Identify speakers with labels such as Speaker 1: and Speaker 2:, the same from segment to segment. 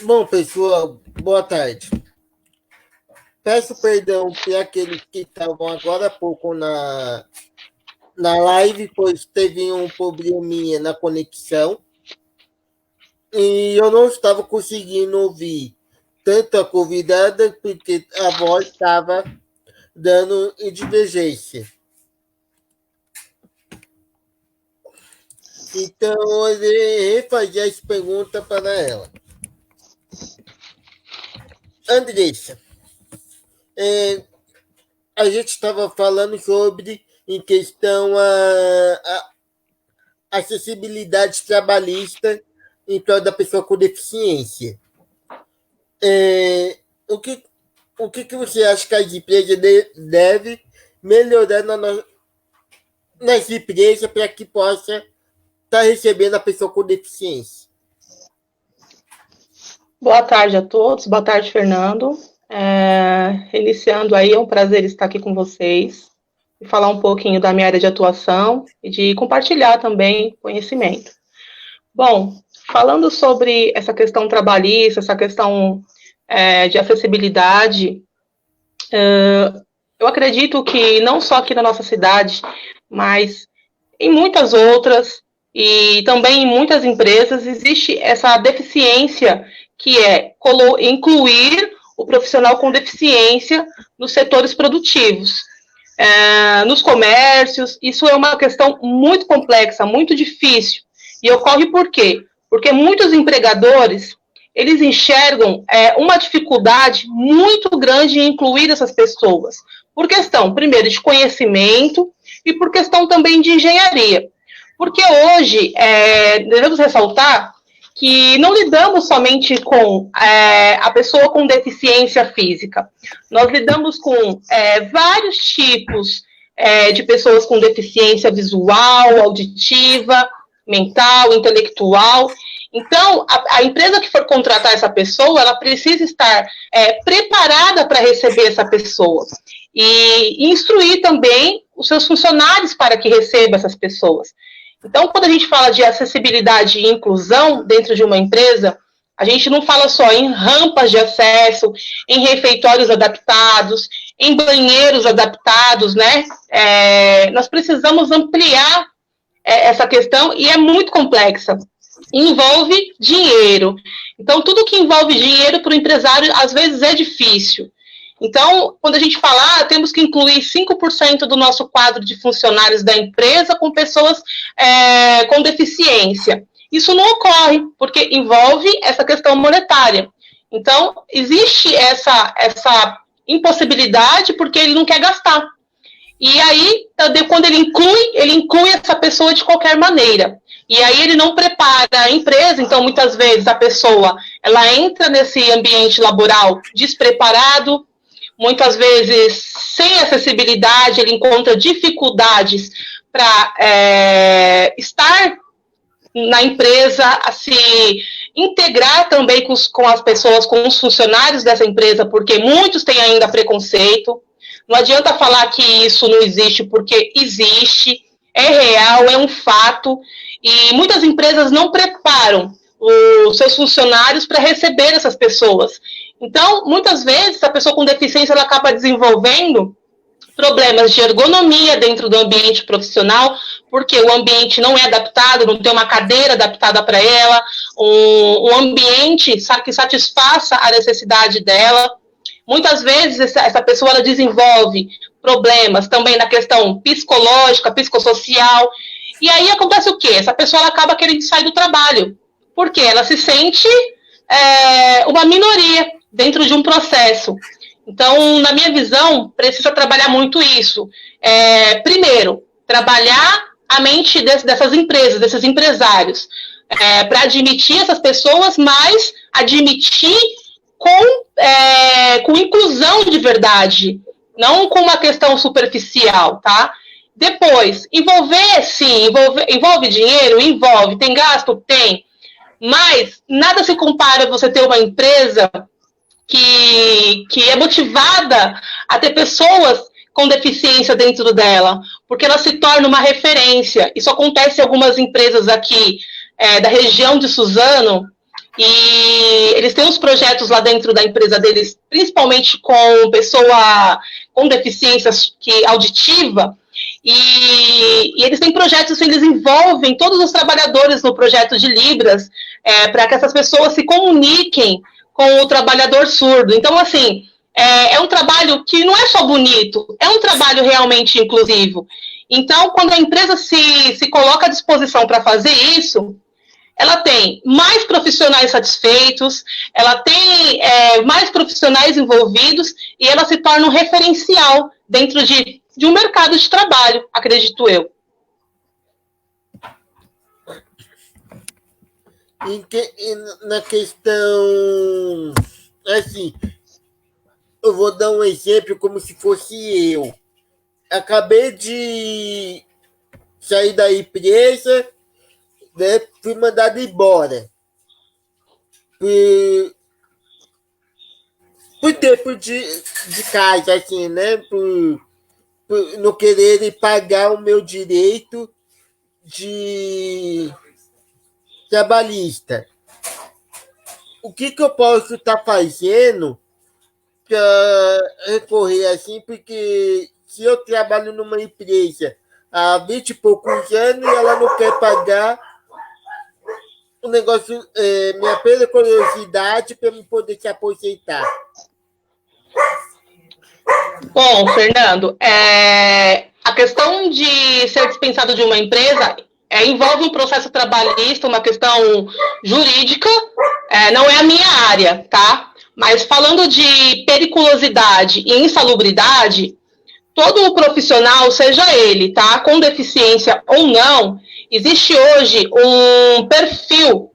Speaker 1: Bom, pessoal, boa tarde. Peço perdão para aqueles que estavam agora há pouco na live, pois teve um probleminha na conexão e eu não estava conseguindo ouvir tanto a convidada, porque a voz estava dando divergência. Então, eu irei fazer as perguntas para ela. Andressa, a gente estava falando sobre, em questão, a acessibilidade trabalhista em prol da pessoa com deficiência. O que, o que você acha que as empresas devem melhorar nas empresas para que possa estar recebendo a pessoa com deficiência?
Speaker 2: Boa tarde a todos, boa tarde, Fernando. Iniciando aí, é um prazer estar aqui com vocês e falar um pouquinho da minha área de atuação e de compartilhar também conhecimento. Bom, falando sobre essa questão trabalhista, essa questão de acessibilidade, eu acredito que não só aqui na nossa cidade, mas em muitas outras e também em muitas empresas existe essa deficiência que é incluir o profissional com deficiência nos setores produtivos, nos comércios. Isso é uma questão muito complexa, muito difícil. E ocorre por quê? Porque muitos empregadores, eles enxergam uma dificuldade muito grande em incluir essas pessoas, por questão, primeiro, de conhecimento e por questão também de engenharia. Porque hoje, devemos ressaltar que não lidamos somente com a pessoa com deficiência física. Nós lidamos com vários tipos de pessoas com deficiência visual, auditiva, mental, intelectual. Então, a empresa que for contratar essa pessoa, ela precisa estar preparada para receber essa pessoa e instruir também os seus funcionários para que receba essas pessoas. Então, quando a gente fala de acessibilidade e inclusão dentro de uma empresa, a gente não fala só em rampas de acesso, em refeitórios adaptados, em banheiros adaptados, né? Nós precisamos ampliar essa questão e é muito complexa. Envolve dinheiro. Então, tudo que envolve dinheiro para o empresário, às vezes, é difícil. Então, quando a gente fala, temos que incluir 5% do nosso quadro de funcionários da empresa com pessoas com deficiência. Isso não ocorre, porque envolve essa questão monetária. Então, existe essa impossibilidade porque ele não quer gastar. E aí, quando ele inclui essa pessoa de qualquer maneira. E aí ele não prepara a empresa, então muitas vezes a pessoa, ela entra nesse ambiente laboral despreparado, muitas vezes sem acessibilidade, ele encontra dificuldades para estar na empresa, a se integrar também com as pessoas, com os funcionários dessa empresa, porque muitos têm ainda preconceito. Não adianta falar que isso não existe, porque existe, é real, é um fato, e muitas empresas não preparam os seus funcionários para receber essas pessoas. Então, muitas vezes, a pessoa com deficiência ela acaba desenvolvendo problemas de ergonomia dentro do ambiente profissional, porque o ambiente não é adaptado, não tem uma cadeira adaptada para ela, um ambiente que satisfaça a necessidade dela. Muitas vezes, essa pessoa ela desenvolve problemas também na questão psicológica, psicossocial, e aí acontece o quê? Essa pessoa ela acaba querendo sair do trabalho, porque ela se sente uma minoria dentro de um processo. Então, na minha visão, precisa trabalhar muito isso. Primeiro, trabalhar a mente dessas empresas, desses empresários, para admitir essas pessoas, mas admitir com inclusão de verdade, não com uma questão superficial, tá? Depois, envolver, sim, envolve dinheiro? Envolve. Tem gasto? Tem. Mas nada se compara a você ter uma empresa que é motivada a ter pessoas com deficiência dentro dela, porque ela se torna uma referência. Isso acontece em algumas empresas aqui da região de Suzano, e eles têm uns projetos lá dentro da empresa deles, principalmente com pessoa com deficiência auditiva, e eles têm projetos, assim, eles envolvem todos os trabalhadores no projeto de Libras, para que essas pessoas se comuniquem com o trabalhador surdo. Então, assim, é um trabalho que não é só bonito, é um trabalho realmente inclusivo. Então, quando a empresa se coloca à disposição para fazer isso, ela tem mais profissionais satisfeitos, ela tem mais profissionais envolvidos e ela se torna um referencial dentro de um mercado de trabalho, acredito eu.
Speaker 1: Na questão, assim, eu vou dar um exemplo como se fosse eu. Acabei de sair da empresa, né, fui mandado embora. Por tempo de casa, assim, né? Por não quererem pagar o meu direito de trabalhista. O que eu posso estar fazendo para recorrer assim? Porque se eu trabalho numa empresa há 20 e poucos anos e ela não quer pagar o negócio, minha periculosidade para eu poder se aposentar.
Speaker 2: Bom, Fernando, a questão de ser dispensado de uma empresa envolve um processo trabalhista, uma questão jurídica, não é a minha área, tá? Mas falando de periculosidade e insalubridade, todo profissional, seja ele, tá, com deficiência ou não, existe hoje um perfil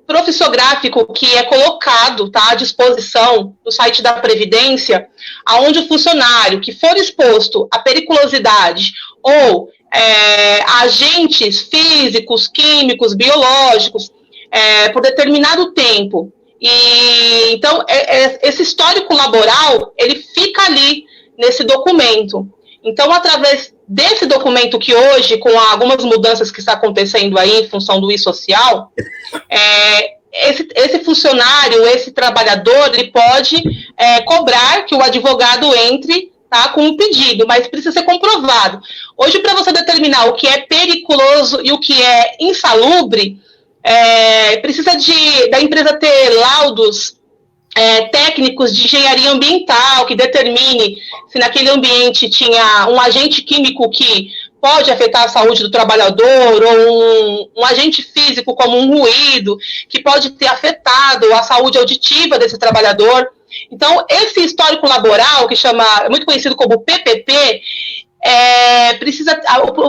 Speaker 2: profissográfico que é colocado, tá, à disposição no site da Previdência, aonde o funcionário que for exposto à periculosidade ou a agentes físicos, químicos, biológicos, por determinado tempo. E então esse histórico laboral ele fica ali nesse documento. Então, através desse documento que hoje, com algumas mudanças que está acontecendo aí em função do e-social, esse funcionário, esse trabalhador, ele pode cobrar que o advogado entre, tá, com um pedido, mas precisa ser comprovado. Hoje, para você determinar o que é periculoso e o que é insalubre, precisa da empresa ter laudos técnicos de engenharia ambiental que determine se naquele ambiente tinha um agente químico que pode afetar a saúde do trabalhador ou um agente físico como um ruído que pode ter afetado a saúde auditiva desse trabalhador. Então, esse histórico laboral, que é muito conhecido como PPP,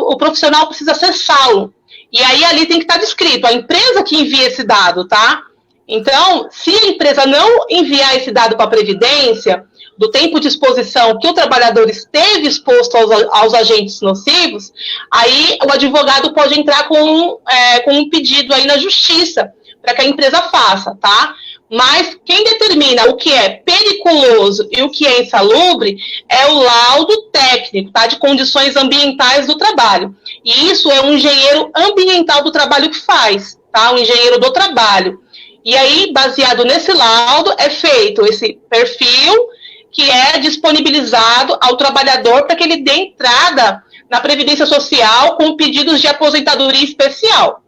Speaker 2: o profissional precisa acessá-lo. E aí ali tem que estar descrito, a empresa que envia esse dado, tá? Então, se a empresa não enviar esse dado para a Previdência, do tempo de exposição que o trabalhador esteve exposto aos agentes nocivos, aí o advogado pode entrar com um pedido aí na justiça, para que a empresa faça, tá? Mas quem determina o que é periculoso e o que é insalubre é o laudo técnico, tá? De condições ambientais do trabalho. E isso é um engenheiro ambiental do trabalho que faz, tá? Um engenheiro do trabalho. E aí, baseado nesse laudo, é feito esse perfil que é disponibilizado ao trabalhador para que ele dê entrada na Previdência Social com pedidos de aposentadoria especial.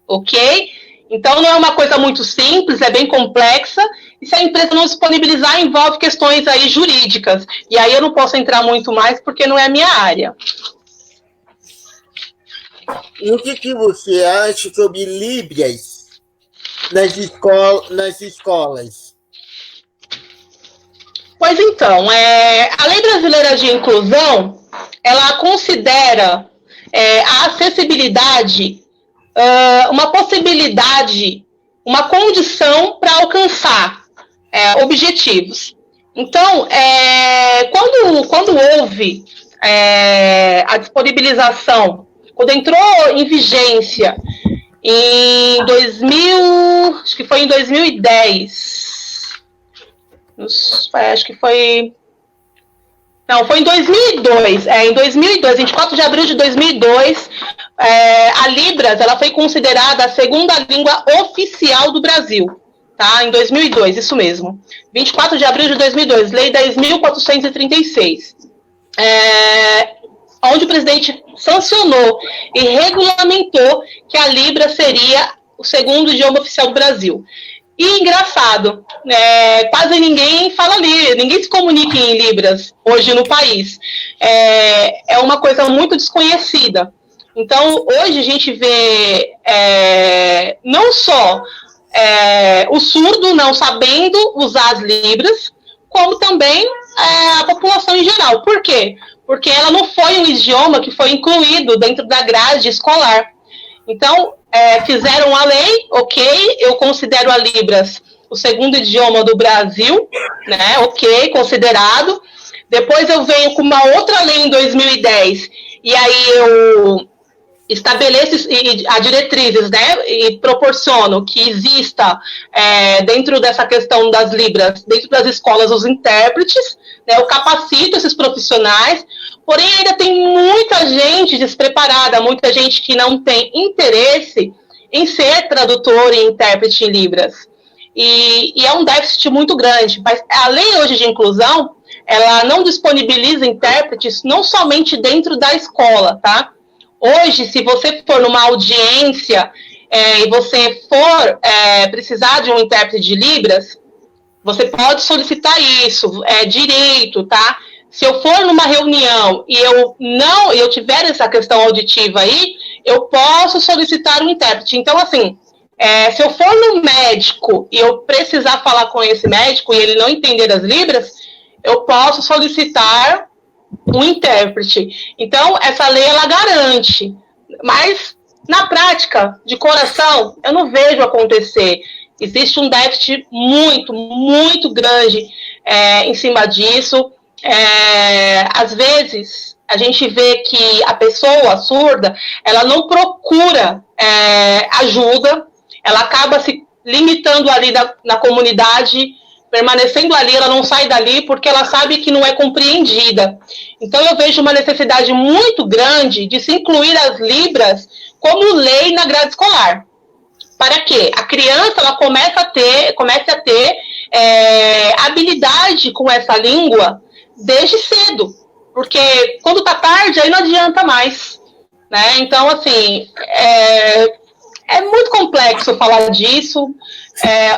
Speaker 2: Ok? Então, não é uma coisa muito simples, é bem complexa, e se a empresa não disponibilizar, envolve questões aí jurídicas. E aí eu não posso entrar muito mais, porque não é a minha área.
Speaker 1: E o que você acha sobre Libras nas escolas?
Speaker 2: Pois então, a Lei Brasileira de Inclusão, ela considera a acessibilidade uma possibilidade, uma condição para alcançar objetivos. Então, quando houve a disponibilização, quando entrou em vigência em 2000, acho que foi em 2010, acho que foi... Não, foi em 2002, em 2002, 24 de abril de 2002, a Libras, ela foi considerada a segunda língua oficial do Brasil, tá? Em 2002, isso mesmo. 24 de abril de 2002, Lei 10.436. Onde o presidente sancionou e regulamentou que a Libra seria o segundo idioma oficial do Brasil. E engraçado, quase ninguém fala Libras, ninguém se comunica em Libras hoje no país. É uma coisa muito desconhecida. Então, hoje a gente vê não só o surdo não sabendo usar as Libras, como também a população em geral. Por quê? Porque ela não foi um idioma que foi incluído dentro da grade escolar. Então, fizeram a lei, ok, eu considero a Libras o segundo idioma do Brasil, né, ok, considerado. Depois eu venho com uma outra lei em 2010, e aí eu estabeleço as diretrizes, né, e proporciono que exista, dentro dessa questão das Libras, dentro das escolas, os intérpretes, né, eu capacito esses profissionais, porém ainda tem muita gente despreparada, muita gente que não tem interesse em ser tradutor e intérprete em Libras. E é um déficit muito grande, mas a lei hoje de inclusão, ela não disponibiliza intérpretes não somente dentro da escola, tá? Hoje, se você for numa audiência e você for precisar de um intérprete de Libras, você pode solicitar isso, é direito, tá? Se eu for numa reunião e eu tiver essa questão auditiva aí, eu posso solicitar um intérprete. Então, assim, se eu for no médico e eu precisar falar com esse médico e ele não entender as Libras, eu posso solicitar um intérprete. Então, essa lei, ela garante. Mas, na prática, de coração, eu não vejo acontecer. Existe um déficit muito, muito grande em cima disso. Às vezes, a gente vê que a pessoa surda, ela não procura ajuda, ela acaba se limitando ali na comunidade, permanecendo ali, ela não sai dali porque ela sabe que não é compreendida. Então, eu vejo uma necessidade muito grande de se incluir as Libras como lei na grade escolar. Para que a criança ela comece a ter habilidade com essa língua desde cedo. Porque quando está tarde, aí não adianta mais. Né? Então, assim, é muito complexo falar disso.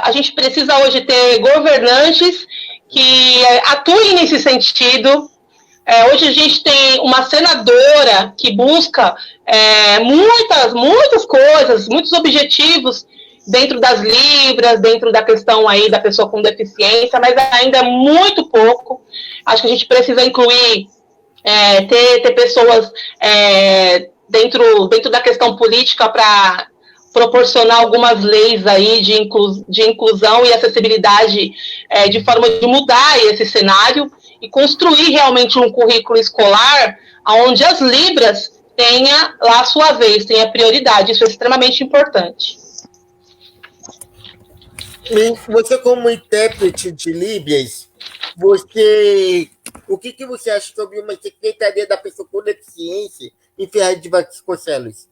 Speaker 2: A gente precisa hoje ter governantes que atuem nesse sentido. Hoje a gente tem uma senadora que busca muitas coisas, muitos objetivos dentro das Libras, dentro da questão aí da pessoa com deficiência, mas ainda é muito pouco. Acho que a gente precisa incluir, ter pessoas dentro da questão política para proporcionar algumas leis aí de inclusão e acessibilidade de forma de mudar esse cenário e construir realmente um currículo escolar onde as Libras tenha lá a sua vez, tenha prioridade. Isso é extremamente importante.
Speaker 1: Você, como intérprete de Libras, o que você acha sobre uma Secretaria da Pessoa com Deficiência em Ferraz de Vasconcelos?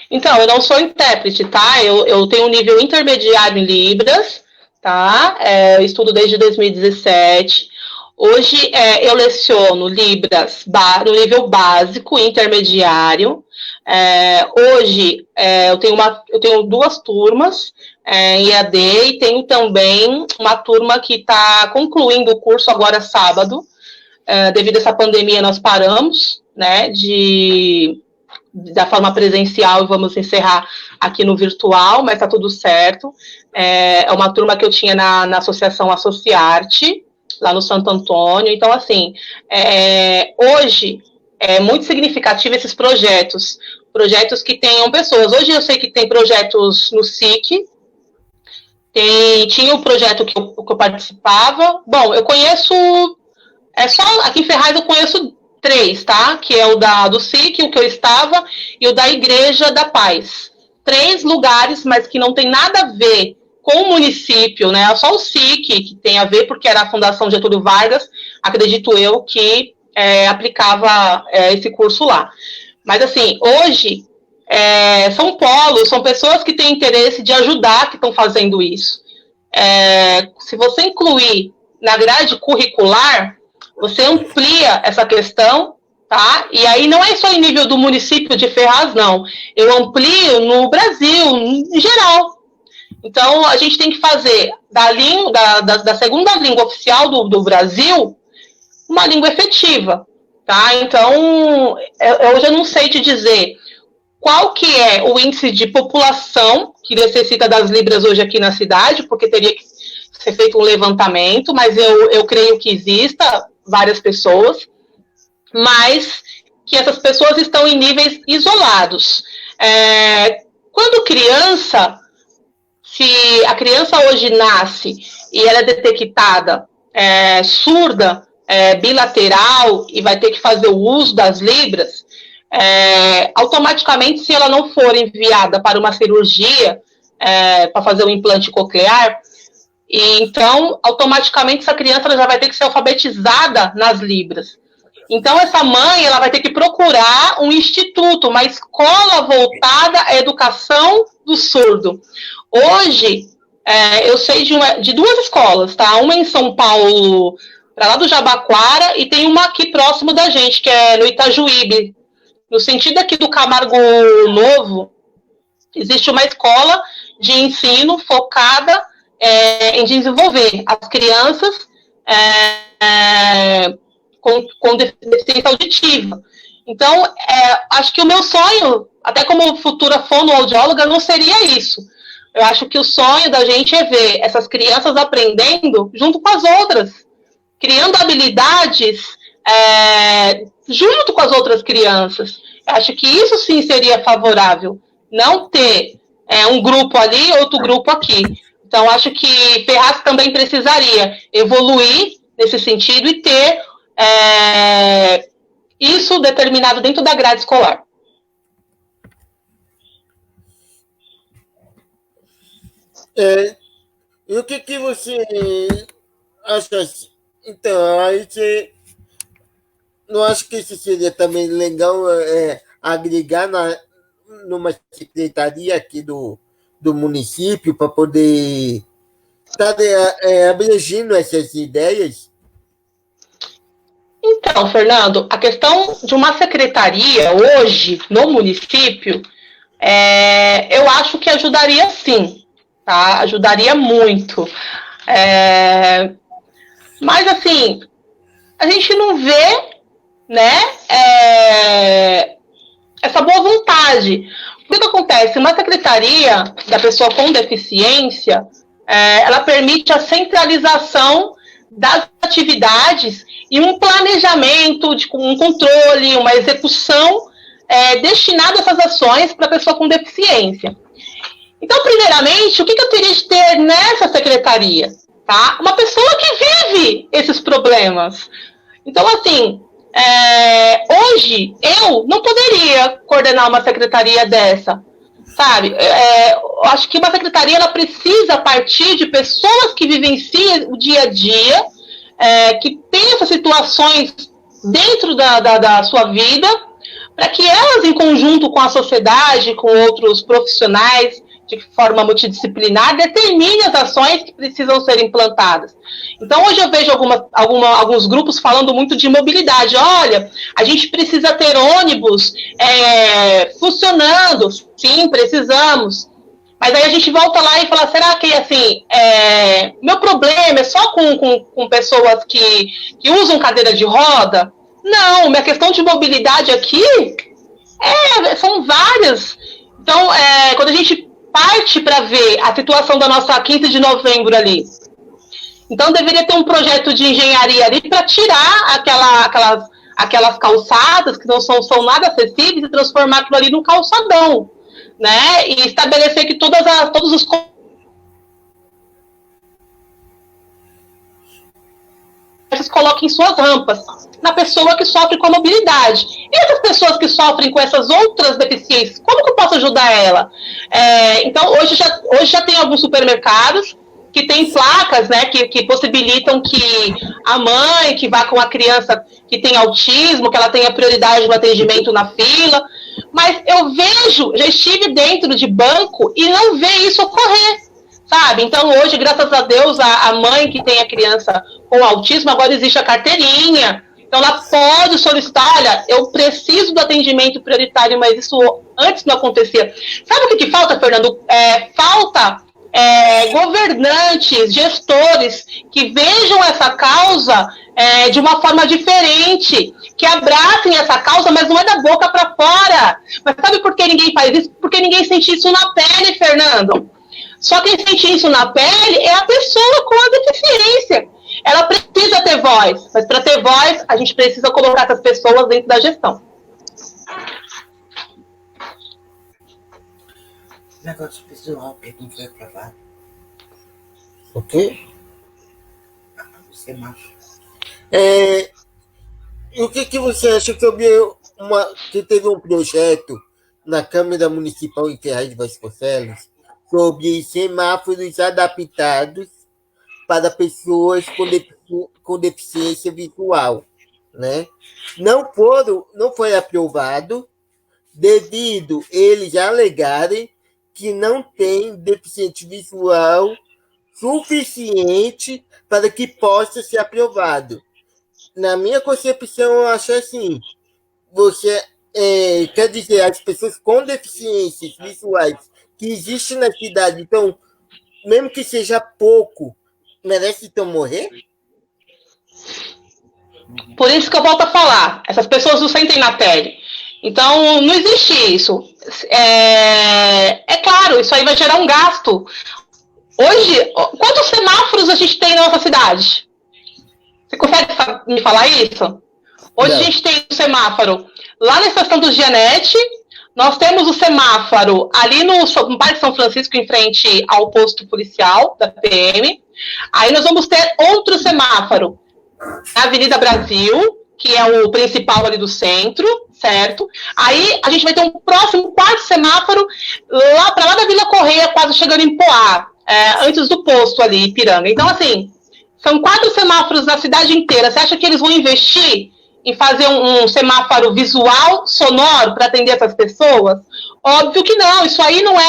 Speaker 2: Então, eu não sou intérprete, tá? Eu tenho um nível intermediário em Libras, tá? Eu estudo desde 2017. Hoje eu leciono Libras no nível básico e intermediário. Hoje eu tenho 2 turmas em EAD e tenho também uma turma que está concluindo o curso agora sábado. Devido a essa pandemia, nós paramos, né, da forma presencial e vamos encerrar aqui no virtual, mas está tudo certo. É uma turma que eu tinha na Associação Associarte, lá no Santo Antônio. Então, assim, hoje é muito significativo esses projetos que tenham pessoas. Hoje eu sei que tem projetos no SIC, tinha um projeto que eu participava. Bom, eu conheço, só aqui em Ferraz eu conheço 3, tá? Que é o do SIC, o que eu estava, e o da Igreja da Paz. 3 lugares, mas que não tem nada a ver com o município, né? Só o SIC que tem a ver, porque era a Fundação Getúlio Vargas, acredito eu, que aplicava esse curso lá. Mas, assim, hoje, são polos, são pessoas que têm interesse de ajudar que estão fazendo isso. Se você incluir na grade curricular, você amplia essa questão, tá? E aí não é só em nível do município de Ferraz, não. Eu amplio no Brasil, em geral. Então, a gente tem que fazer da segunda língua oficial do Brasil uma língua efetiva, tá? Então, eu já não sei te dizer qual que é o índice de população que necessita das Libras hoje aqui na cidade, porque teria que ser feito um levantamento, mas eu creio que exista várias pessoas, mas que essas pessoas estão em níveis isolados. Quando criança, se a criança hoje nasce e ela é detectada surda, bilateral, e vai ter que fazer o uso das Libras, automaticamente, se ela não for enviada para uma cirurgia, para fazer um implante coclear, então, automaticamente, essa criança ela já vai ter que ser alfabetizada nas Libras. Então, essa mãe ela vai ter que procurar um instituto, uma escola voltada à educação do surdo. Hoje, eu sei de duas escolas, tá? Uma em São Paulo, para lá do Jabaquara, e tem uma aqui próximo da gente, que é no Itajuíbe. No sentido aqui do Camargo Novo, existe uma escola de ensino focada em desenvolver as crianças com deficiência auditiva. Então, acho que o meu sonho, até como futura fonoaudióloga, não seria isso. Eu acho que o sonho da gente é ver essas crianças aprendendo junto com as outras, criando habilidades junto com as outras crianças. Eu acho que isso sim seria favorável, não ter um grupo ali, outro grupo aqui. Então, acho que Ferraz também precisaria evoluir nesse sentido e ter isso determinado dentro da grade escolar.
Speaker 1: E o que você acha? Então, aí você não acha que isso seria também legal agregar numa secretaria aqui do município para poder estar abrangindo essas ideias?
Speaker 2: Então, Fernando, a questão de uma secretaria hoje no município, eu acho que ajudaria sim, tá? Ajudaria muito. Mas, assim, a gente não vê, né, essa boa vontade. O que acontece? Uma secretaria da pessoa com deficiência, ela permite a centralização das atividades e um planejamento, um controle, uma execução destinada a essas ações para a pessoa com deficiência. Então, primeiramente, o que eu teria de ter nessa secretaria? Tá? Uma pessoa que vive esses problemas. Então, assim, hoje eu não poderia coordenar uma secretaria dessa, sabe? Eu acho que uma secretaria ela precisa partir de pessoas que vivenciam o dia a dia, que têm essas situações dentro da sua vida, para que elas, em conjunto com a sociedade, com outros profissionais, de forma multidisciplinar, determine as ações que precisam ser implantadas. Então, hoje eu vejo alguns grupos falando muito de mobilidade. Olha, a gente precisa ter ônibus funcionando. Sim, precisamos. Mas aí a gente volta lá e fala, será que, assim, meu problema é só com pessoas que usam cadeira de roda? Não, minha questão de mobilidade aqui são várias. Então, quando a gente parte para ver a situação da nossa 15 de novembro ali. Então, deveria ter um projeto de engenharia ali para tirar aquelas calçadas que não são nada acessíveis e transformar aquilo ali num calçadão, né? E estabelecer que todos os coloquem suas rampas na pessoa que sofre com a mobilidade. E essas pessoas que sofrem com essas outras deficiências, como que eu posso ajudar ela? Então, hoje já tem alguns supermercados que tem placas, né, que possibilitam que a mãe que vá com a criança que tem autismo, que ela tenha prioridade no atendimento na fila, mas eu vejo, já estive dentro de banco e não vejo isso ocorrer, sabe? Então hoje, graças a Deus, a mãe que tem a criança com autismo, agora existe a carteirinha, então ela pode solicitar, olha, eu preciso do atendimento prioritário, mas isso antes não acontecia. Sabe o que falta, Fernando? Falta governantes, gestores que vejam essa causa de uma forma diferente, que abracem essa causa, mas não é da boca para fora. Mas sabe por que ninguém faz isso? Porque ninguém sente isso na pele, Fernando. Só quem sente isso na pele é a pessoa com a deficiência. Ela precisa ter voz, mas para ter voz, a gente precisa colocar essas pessoas dentro da gestão.
Speaker 3: Negócio visual, porque não foi aprovado.
Speaker 1: O quê?
Speaker 3: O semáforo.
Speaker 1: E o que você acha sobre que teve um projeto na Câmara Municipal em Ferraz de Vasconcelos sobre semáforos adaptados para pessoas com deficiência visual, né? Não foi aprovado devido eles alegarem que não tem deficiente visual suficiente para que possa ser aprovado. Na minha concepção, eu acho assim, quer dizer, as pessoas com deficiências visuais que existem na cidade, então, mesmo que seja pouco, merece então morrer?
Speaker 2: Por isso que eu volto a falar, essas pessoas não sentem na pele. Então, não existe isso. É claro, isso aí vai gerar um gasto. Hoje, quantos semáforos a gente tem na nossa cidade? Você consegue me falar isso? Hoje a gente tem o semáforo lá na estação do Gianete, nós temos o semáforo ali no Parque São Francisco, em frente ao posto policial da PM. Aí nós vamos ter outro semáforo na Avenida Brasil, que é o principal ali do centro, certo? Aí a gente vai ter um próximo quarto semáforo para lá da Vila Correia, quase chegando em Poá, antes do posto ali, Ipiranga. Então, assim, são 4 semáforos na cidade inteira. Você acha que eles vão investir em fazer um semáforo visual, sonoro, para atender essas pessoas? Óbvio que não. Isso aí não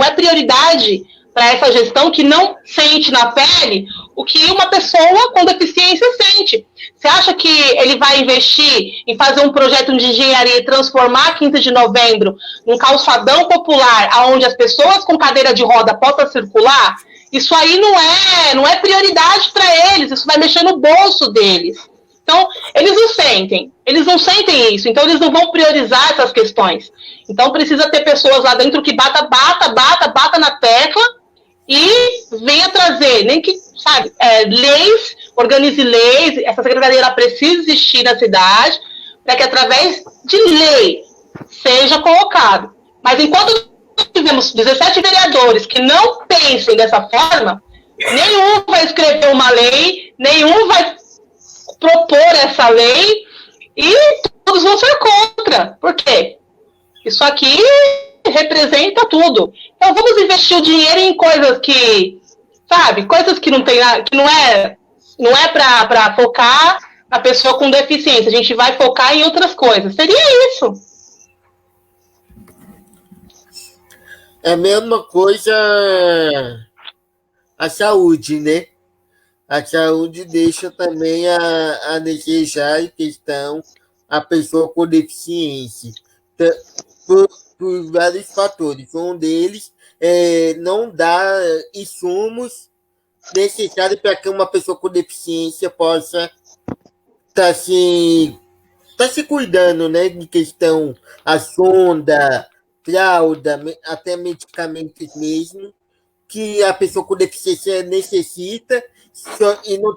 Speaker 2: é prioridade para essa gestão que não sente na pele o que uma pessoa com deficiência sente. Você acha que ele vai investir em fazer um projeto de engenharia e transformar a 15 de novembro num calçadão popular onde as pessoas com cadeira de roda possam circular? Isso aí não é prioridade para eles, isso vai mexer no bolso deles. Então, eles não sentem isso, então eles não vão priorizar essas questões. Então, precisa ter pessoas lá dentro que bata na tecla e venha trazer, nem que, sabe, leis, organize leis, essa secretaria precisa existir na cidade, para que através de lei seja colocado. Mas enquanto tivemos 17 vereadores que não pensem dessa forma, nenhum vai escrever uma lei, nenhum vai propor essa lei e todos vão ser contra. Por quê? Isso aqui representa tudo. Então vamos investir o dinheiro em coisas que, sabe, coisas que não tem, que não é para focar na pessoa com deficiência. A gente vai focar em outras coisas. Seria isso.
Speaker 1: É a mesma coisa a saúde, né? A saúde deixa também a desejar em questão a pessoa com deficiência. Por vários fatores. Um deles não dá insumos necessários para que uma pessoa com deficiência possa estar se cuidando, né? De questão a sonda, fralda, até medicamentos mesmo, que a pessoa com deficiência necessita e não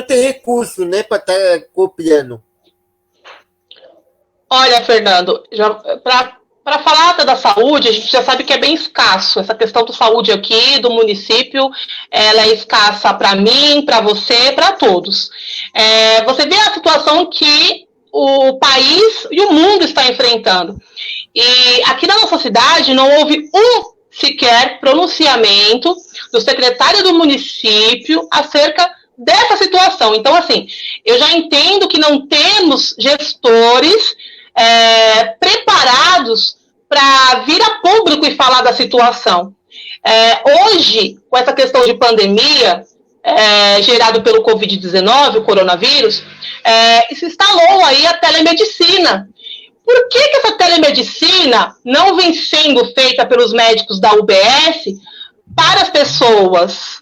Speaker 1: tem recurso, né, para estar copiando.
Speaker 2: Olha, Fernando, para falar da saúde, a gente já sabe que é bem escasso. Essa questão da saúde aqui, do município, ela é escassa para mim, para você, para todos. Você vê a situação que o país e o mundo está enfrentando. E aqui na nossa cidade não houve um sequer pronunciamento do secretário do município acerca dessa situação. Então, assim, eu já entendo que não temos gestores preparados para vir a público e falar da situação. Hoje, com essa questão de pandemia, gerado pelo Covid-19, o coronavírus, se instalou aí a telemedicina. Por que essa telemedicina não vem sendo feita pelos médicos da UBS para as pessoas,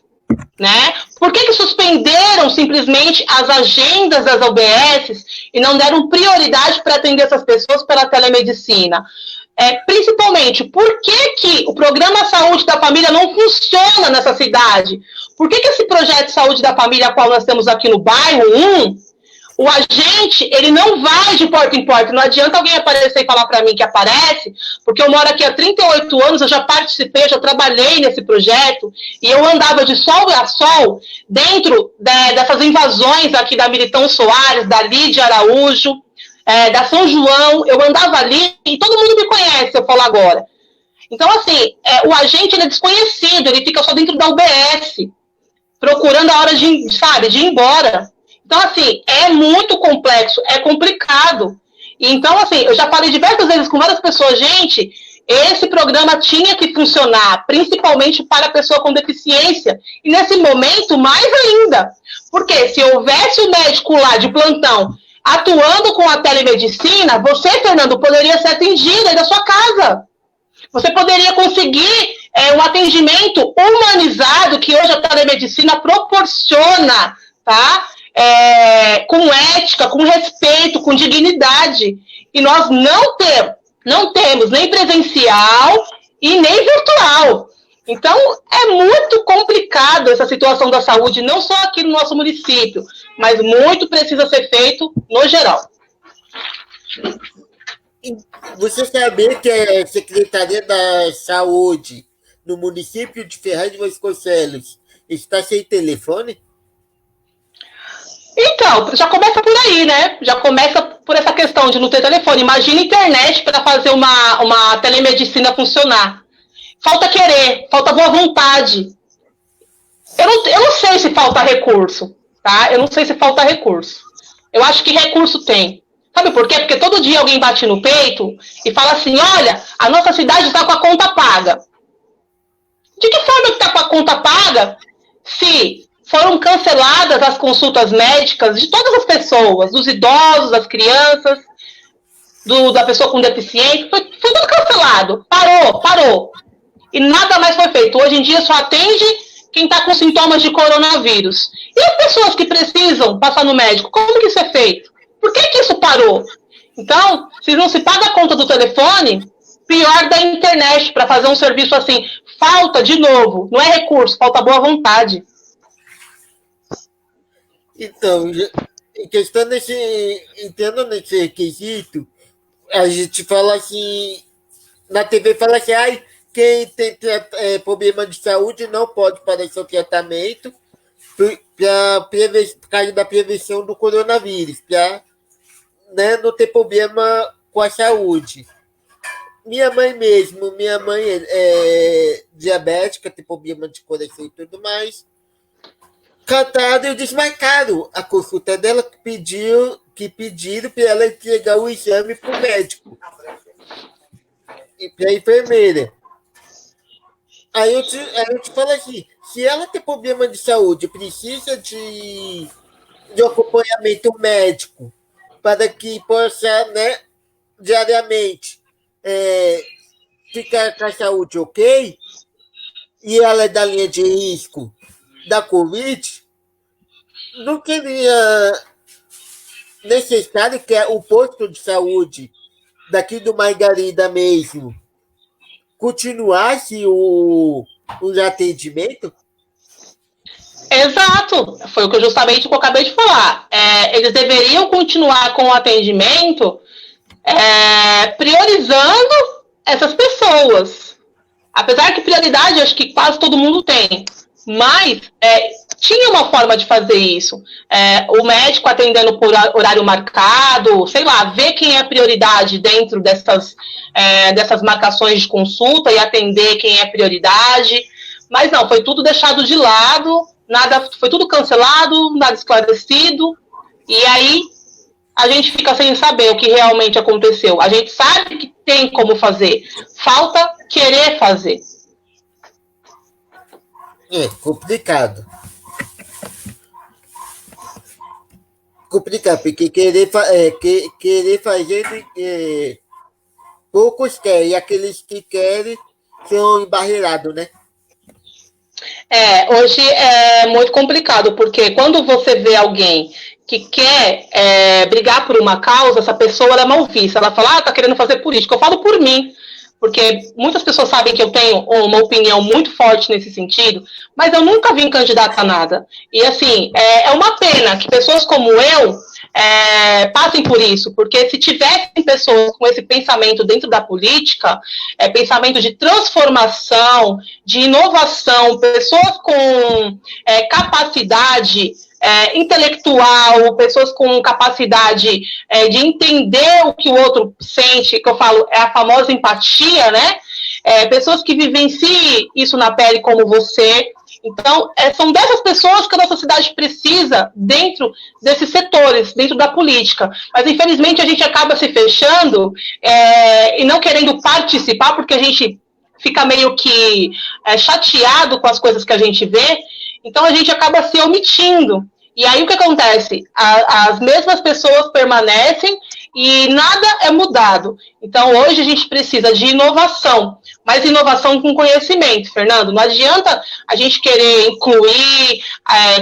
Speaker 2: né? Por que suspenderam simplesmente as agendas das UBS e não deram prioridade para atender essas pessoas pela telemedicina? Principalmente, por que o Programa Saúde da Família não funciona nessa cidade? Por que esse projeto de saúde da família, qual nós temos aqui no bairro 1, o agente, ele não vai de porta em porta. Não adianta alguém aparecer e falar para mim que aparece, porque eu moro aqui há 38 anos, eu já participei, já trabalhei nesse projeto, e eu andava de sol a sol dentro dessas invasões aqui da Militão Soares, da Lídia Araújo, da São João. Eu andava ali e todo mundo me conhece, eu falo agora. Então, assim, o agente, ele é desconhecido, ele fica só dentro da UBS, procurando a hora de ir embora. Então, assim, é muito complexo, é complicado. Então, assim, eu já falei diversas vezes com várias pessoas, gente, esse programa tinha que funcionar, principalmente para a pessoa com deficiência. E nesse momento, mais ainda. Porque se houvesse o médico lá de plantão atuando com a telemedicina, você, Fernando, poderia ser atendido aí da sua casa. Você poderia conseguir um atendimento humanizado que hoje a telemedicina proporciona, tá? Com ética, com respeito, com dignidade. E nós não temos nem presencial e nem virtual. Então, é muito complicado essa situação da saúde, não só aqui no nosso município, mas muito precisa ser feito no geral.
Speaker 1: Você sabia que a Secretaria da Saúde no município de Ferraz de Vasconcelos está sem telefone?
Speaker 2: Então, já começa por aí, né? Já começa por essa questão de não ter telefone. Imagina a internet para fazer uma telemedicina funcionar. Falta querer, falta boa vontade. Eu não sei se falta recurso, tá? Eu não sei se falta recurso. Eu acho que recurso tem. Sabe por quê? Porque todo dia alguém bate no peito e fala assim, olha, a nossa cidade está com a conta paga. De que forma que está com a conta paga se foram canceladas as consultas médicas de todas as pessoas, dos idosos, das crianças, da pessoa com deficiência, foi tudo cancelado, parou. E nada mais foi feito. Hoje em dia só atende quem está com sintomas de coronavírus. E as pessoas que precisam passar no médico, como que isso é feito? Por que isso parou? Então, se não se paga a conta do telefone, pior da internet para fazer um serviço assim. Falta, de novo, não é recurso, falta boa vontade.
Speaker 1: Então, em questão entendo nesse requisito, a gente fala assim, na TV fala assim, quem tem problema de saúde não pode fazer seu tratamento por causa da prevenção do coronavírus, para não ter problema com a saúde. Minha mãe é diabética, tem problema de coração e tudo mais. Cantaram e desmarcaram a consulta dela, que pediram para ela entregar o exame para o médico e para a enfermeira. Aí eu te falo assim, se ela tem problema de saúde, precisa de acompanhamento médico para que possa, diariamente ficar com a saúde ok, e ela é da linha de risco da Covid, não queria necessário que o posto de saúde daqui do Margarida mesmo continuasse o atendimento?
Speaker 2: Exato, foi o que justamente eu acabei de falar. Eles deveriam continuar com o atendimento priorizando essas pessoas. Apesar que prioridade, acho que quase todo mundo tem. Mas tinha uma forma de fazer isso. O médico atendendo por horário marcado, sei lá, ver quem é prioridade dentro dessas marcações de consulta e atender quem é prioridade. Mas não, foi tudo deixado de lado, foi tudo cancelado, nada esclarecido. E aí a gente fica sem saber o que realmente aconteceu. A gente sabe que tem como fazer, falta querer fazer.
Speaker 1: Complicado. Complicado, porque querer fazer, poucos querem, e aqueles que querem são embarreirados, né?
Speaker 2: Hoje é muito complicado, porque quando você vê alguém que quer brigar por uma causa, essa pessoa ela é mal vista. Ela fala, tá querendo fazer política. Eu falo por mim, porque muitas pessoas sabem que eu tenho uma opinião muito forte nesse sentido, mas eu nunca vim candidata a nada. E, assim, é uma pena que pessoas como eu passem por isso, porque se tivessem pessoas com esse pensamento dentro da política, pensamento de transformação, de inovação, pessoas com capacidade intelectual, pessoas com capacidade de entender o que o outro sente, que eu falo, é a famosa empatia, né? Pessoas que vivenciem isso na pele como você. Então, são dessas pessoas que a nossa cidade precisa dentro desses setores, dentro da política. Mas, infelizmente, a gente acaba se fechando e não querendo participar, porque a gente fica meio que chateado com as coisas que a gente vê. Então, a gente acaba se omitindo. E aí, o que acontece? As mesmas pessoas permanecem e nada é mudado. Então, hoje a gente precisa de inovação, mas inovação com conhecimento, Fernando. Não adianta a gente querer incluir,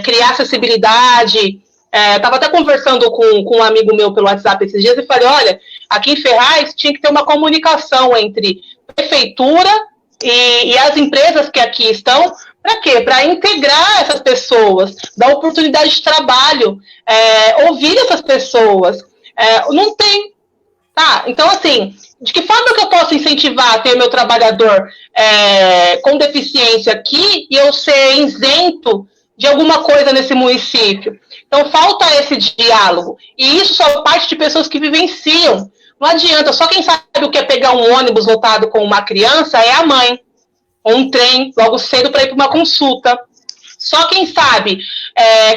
Speaker 2: criar acessibilidade. Estava até conversando com um amigo meu pelo WhatsApp esses dias e falei, olha, aqui em Ferraz tinha que ter uma comunicação entre prefeitura e as empresas que aqui estão. Para quê? Para integrar essas pessoas, dar oportunidade de trabalho, ouvir essas pessoas. Não tem. Tá? Então, assim, de que forma que eu posso incentivar a ter meu trabalhador com deficiência aqui e eu ser isento de alguma coisa nesse município? Então, falta esse diálogo. E isso só parte de pessoas que vivenciam. Não adianta, só quem sabe o que é pegar um ônibus lotado com uma criança é a mãe. Ou um trem logo cedo para ir para uma consulta. Só quem sabe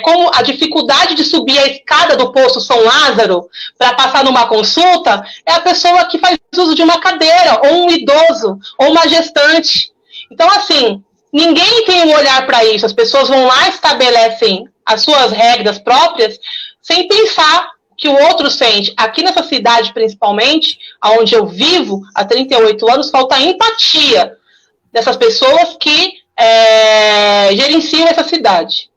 Speaker 2: como a dificuldade de subir a escada do posto São Lázaro para passar numa consulta é a pessoa que faz uso de uma cadeira, ou um idoso, ou uma gestante. Então, assim, ninguém tem um olhar para isso. As pessoas vão lá e estabelecem as suas regras próprias sem pensar que o outro sente. Aqui nessa cidade, principalmente, onde eu vivo há 38 anos, falta empatia dessas pessoas que gerenciam essa cidade.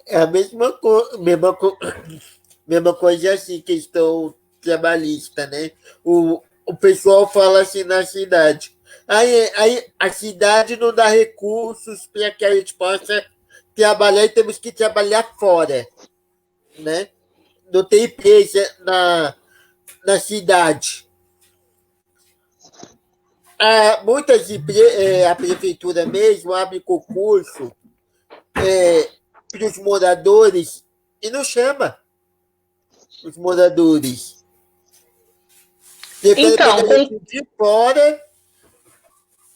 Speaker 1: É a mesma coisa assim, questão trabalhista, né? O pessoal fala assim na cidade. Aí a cidade não dá recursos para que a gente possa trabalhar e temos que trabalhar fora, né? Não tem empresa na cidade. Muitas a prefeitura mesmo abre concurso para os moradores e não chama os moradores.
Speaker 2: Então,
Speaker 1: gente de fora,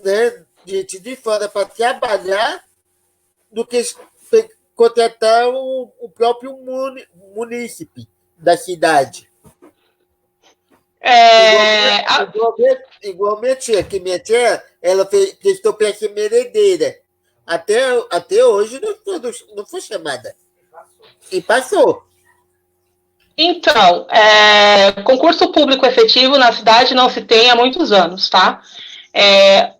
Speaker 1: né? Gente de fora para trabalhar do que contratar o próprio munícipe da cidade. Igualmente, aqui minha tia, ela prestou para ser merendeira. Até hoje não foi chamada. E passou.
Speaker 2: Então, concurso público efetivo na cidade não se tem há muitos anos, tá?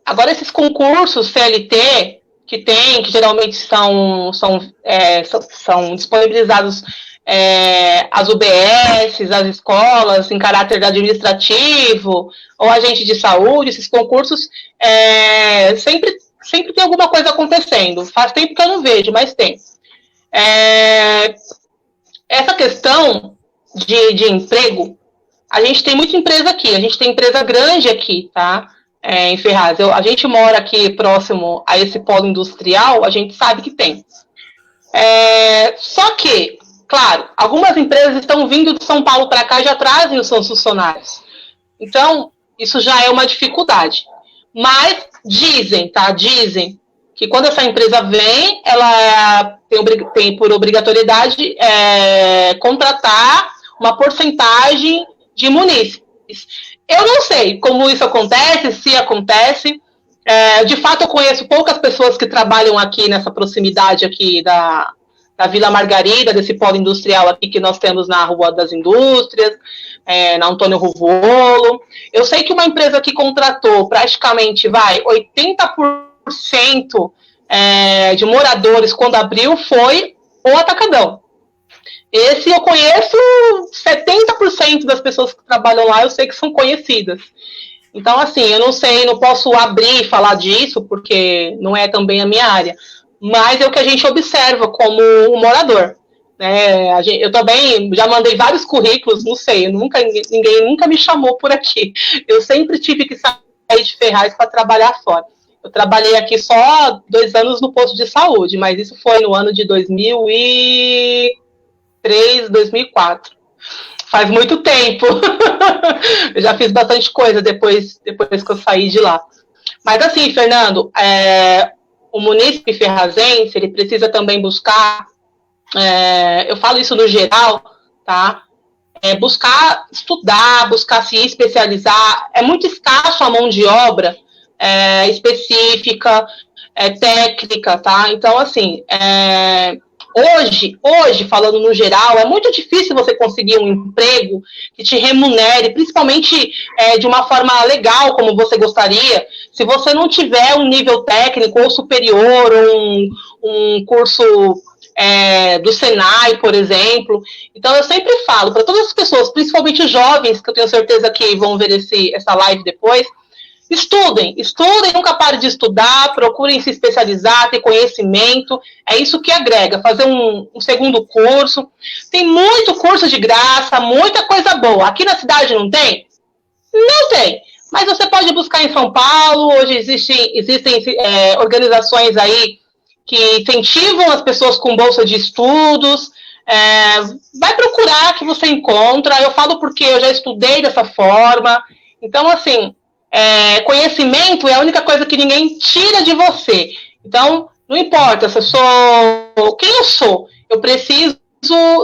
Speaker 2: Agora, esses concursos CLT que geralmente são disponibilizados as UBS, as escolas, em caráter administrativo, ou agente de saúde, esses concursos sempre tem alguma coisa acontecendo. Faz tempo que eu não vejo, mas tem. Essa questão de emprego, a gente tem muita empresa aqui, a gente tem empresa grande aqui, tá? em Ferraz. A gente mora aqui próximo a esse polo industrial, a gente sabe que tem. Só que, claro, algumas empresas estão vindo de São Paulo para cá e já trazem os seus funcionários. Então, isso já é uma dificuldade. Mas dizem que quando essa empresa vem, ela tem por obrigatoriedade contratar uma porcentagem de munícipes. Eu não sei como isso acontece, se acontece. De fato, eu conheço poucas pessoas que trabalham aqui nessa proximidade aqui da Vila Margarida, desse polo industrial aqui que nós temos na Rua das Indústrias, na Antônio Ruvuolo. Eu sei que uma empresa que contratou praticamente 80% de moradores quando abriu foi o Atacadão. Esse eu conheço 70% das pessoas que trabalham lá, eu sei que são conhecidas. Então, assim, eu não sei, não posso abrir e falar disso, porque não é também a minha área, mas é o que a gente observa como um morador. Eu também já mandei vários currículos, não sei, ninguém nunca me chamou por aqui. Eu sempre tive que sair de Ferraz para trabalhar fora. Eu trabalhei aqui só 2 anos no posto de saúde, mas isso foi no ano de 2003, 2004. Faz muito tempo. Eu já fiz bastante coisa depois que eu saí de lá. Mas assim, Fernando, o munícipe ferrazense, ele precisa também buscar, eu falo isso no geral, tá? Buscar estudar, buscar se especializar. É muito escasso a mão de obra específica, técnica, tá? Então, assim, Hoje, falando no geral, é muito difícil você conseguir um emprego que te remunere, principalmente de uma forma legal, como você gostaria, se você não tiver um nível técnico ou superior, um curso do Senai, por exemplo. Então, eu sempre falo para todas as pessoas, principalmente os jovens, que eu tenho certeza que vão ver essa live depois, estudem, nunca parem de estudar, procurem se especializar, ter conhecimento, é isso que agrega, fazer um segundo curso, tem muito curso de graça, muita coisa boa, aqui na cidade não tem? Não tem, mas você pode buscar em São Paulo, hoje existem organizações aí que incentivam as pessoas com bolsa de estudos, vai procurar que você encontra, eu falo porque eu já estudei dessa forma, então assim, conhecimento é a única coisa que ninguém tira de você. Então, não importa se eu sou quem eu sou, eu preciso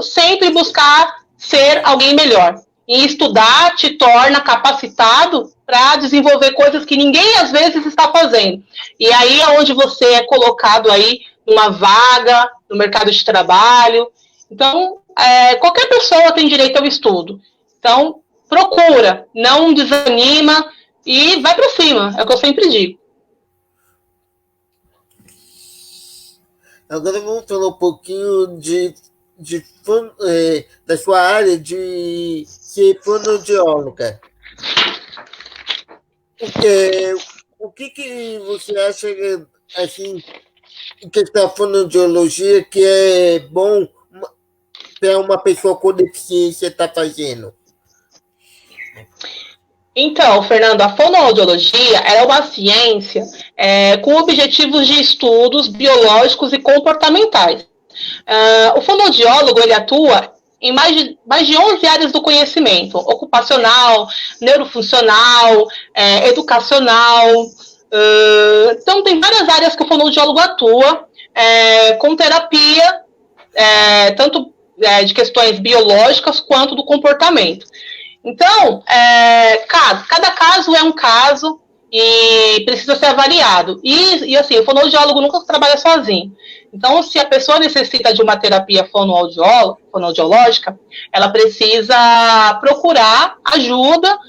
Speaker 2: sempre buscar ser alguém melhor. E estudar te torna capacitado para desenvolver coisas que ninguém às vezes está fazendo. E aí é onde você é colocado aí numa vaga no mercado de trabalho. Então, qualquer pessoa tem direito ao estudo. Então, procura, não desanima, e vai para cima, é o que eu sempre digo.
Speaker 1: Agora vamos falar um pouquinho da sua área de ser fonoaudióloga. O que você acha, assim, em questão da fonoaudiologia, que é bom para uma pessoa com deficiência estar fazendo?
Speaker 2: Então, Fernando, a fonoaudiologia é uma ciência com objetivos de estudos biológicos e comportamentais. O fonoaudiólogo ele atua em mais de 11 áreas do conhecimento, ocupacional, neurofuncional, educacional. Então, tem várias áreas que o fonoaudiólogo atua, com terapia, tanto de questões biológicas quanto do comportamento. Então, cada caso é um caso e precisa ser avaliado. E assim, o fonoaudiólogo nunca trabalha sozinho. Então, se a pessoa necessita de uma terapia fonoaudiológica, ela precisa procurar ajuda.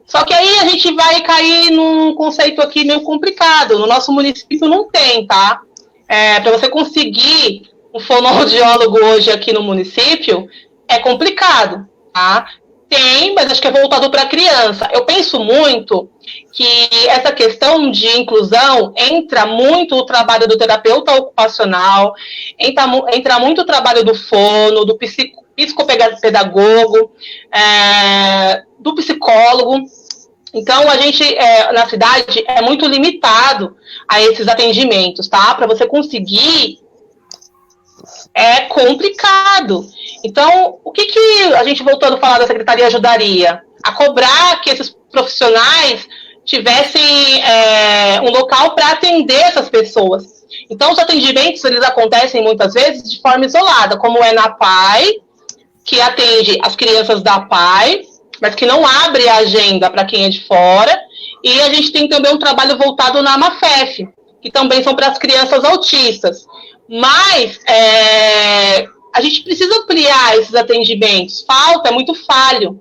Speaker 2: Só que aí a gente vai cair num conceito aqui meio complicado. No nosso município não tem, tá? Para você conseguir um fonoaudiólogo hoje aqui no município, é complicado, tá? Tem, mas acho que é voltado para a criança. Eu penso muito que essa questão de inclusão entra muito o trabalho do terapeuta ocupacional, entra muito o trabalho do fono, do psicopedagogo, do psicólogo. Então, a gente, na cidade, é muito limitado a esses atendimentos, tá? Para você conseguir, é complicado. Então, o que a gente, voltando a falar da Secretaria, ajudaria? A cobrar que esses profissionais tivessem um local para atender essas pessoas. Então, os atendimentos, eles acontecem muitas vezes de forma isolada, como é na PAI, que atende as crianças da PAI, mas que não abre a agenda para quem é de fora. E a gente tem também um trabalho voltado na AMAFEF, que também são para as crianças autistas. Mas a gente precisa ampliar esses atendimentos. Falta, é muito falho.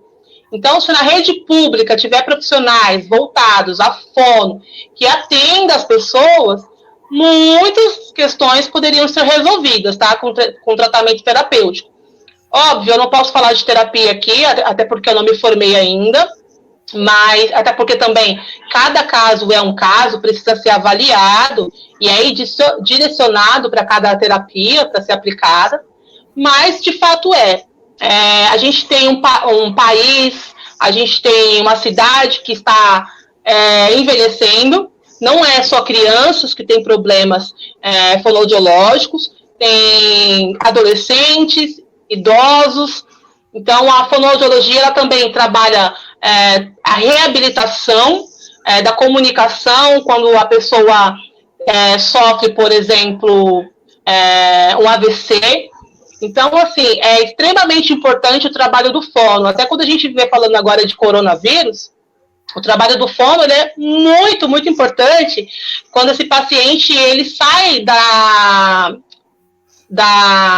Speaker 2: Então, se na rede pública tiver profissionais voltados à fono, que atenda as pessoas, muitas questões poderiam ser resolvidas, tá? Com tratamento terapêutico. Óbvio, eu não posso falar de terapia aqui, até porque eu não me formei ainda, mas até porque também cada caso é um caso, precisa ser avaliado e aí direcionado para cada terapia para ser aplicada. Mas, de fato, a gente tem um país, a gente tem uma cidade que está envelhecendo, não é só crianças que têm problemas fonoaudiológicos, tem adolescentes, idosos. Então, a fonoaudiologia ela também trabalha a reabilitação da comunicação, quando a pessoa sofre, por exemplo, um AVC. Então, assim, é extremamente importante o trabalho do fono. Até quando a gente vê falando agora de coronavírus, o trabalho do fono ele é muito, muito importante quando esse paciente ele sai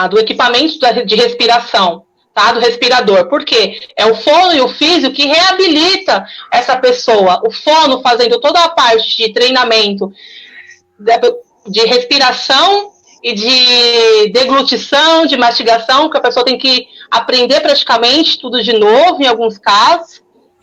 Speaker 2: do equipamento de respiração, tá? Do respirador. Por quê? É o fono e o físio que reabilita essa pessoa. O fono fazendo toda a parte de treinamento de respiração e de deglutição, de mastigação, que a pessoa tem que aprender praticamente tudo de novo, em alguns casos,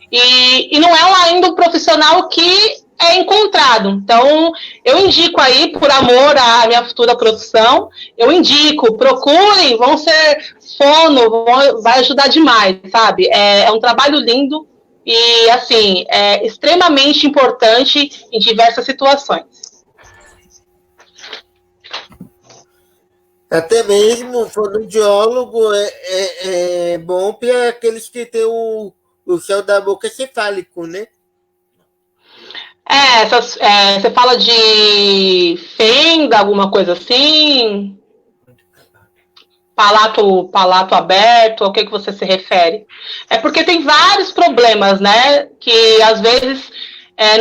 Speaker 2: e não é ainda um profissional que é encontrado. Então, eu indico aí, por amor à minha futura profissão, eu indico, procurem, vão ser fono, vai ajudar demais, sabe? É um trabalho lindo e, assim, é extremamente importante em diversas situações.
Speaker 1: Até mesmo o fonoaudiólogo é bom para aqueles que têm o céu da boca cefálico, né?
Speaker 2: Você fala de fenda, alguma coisa assim? Palato aberto, ao que você se refere? É porque tem vários problemas, né? Que às vezes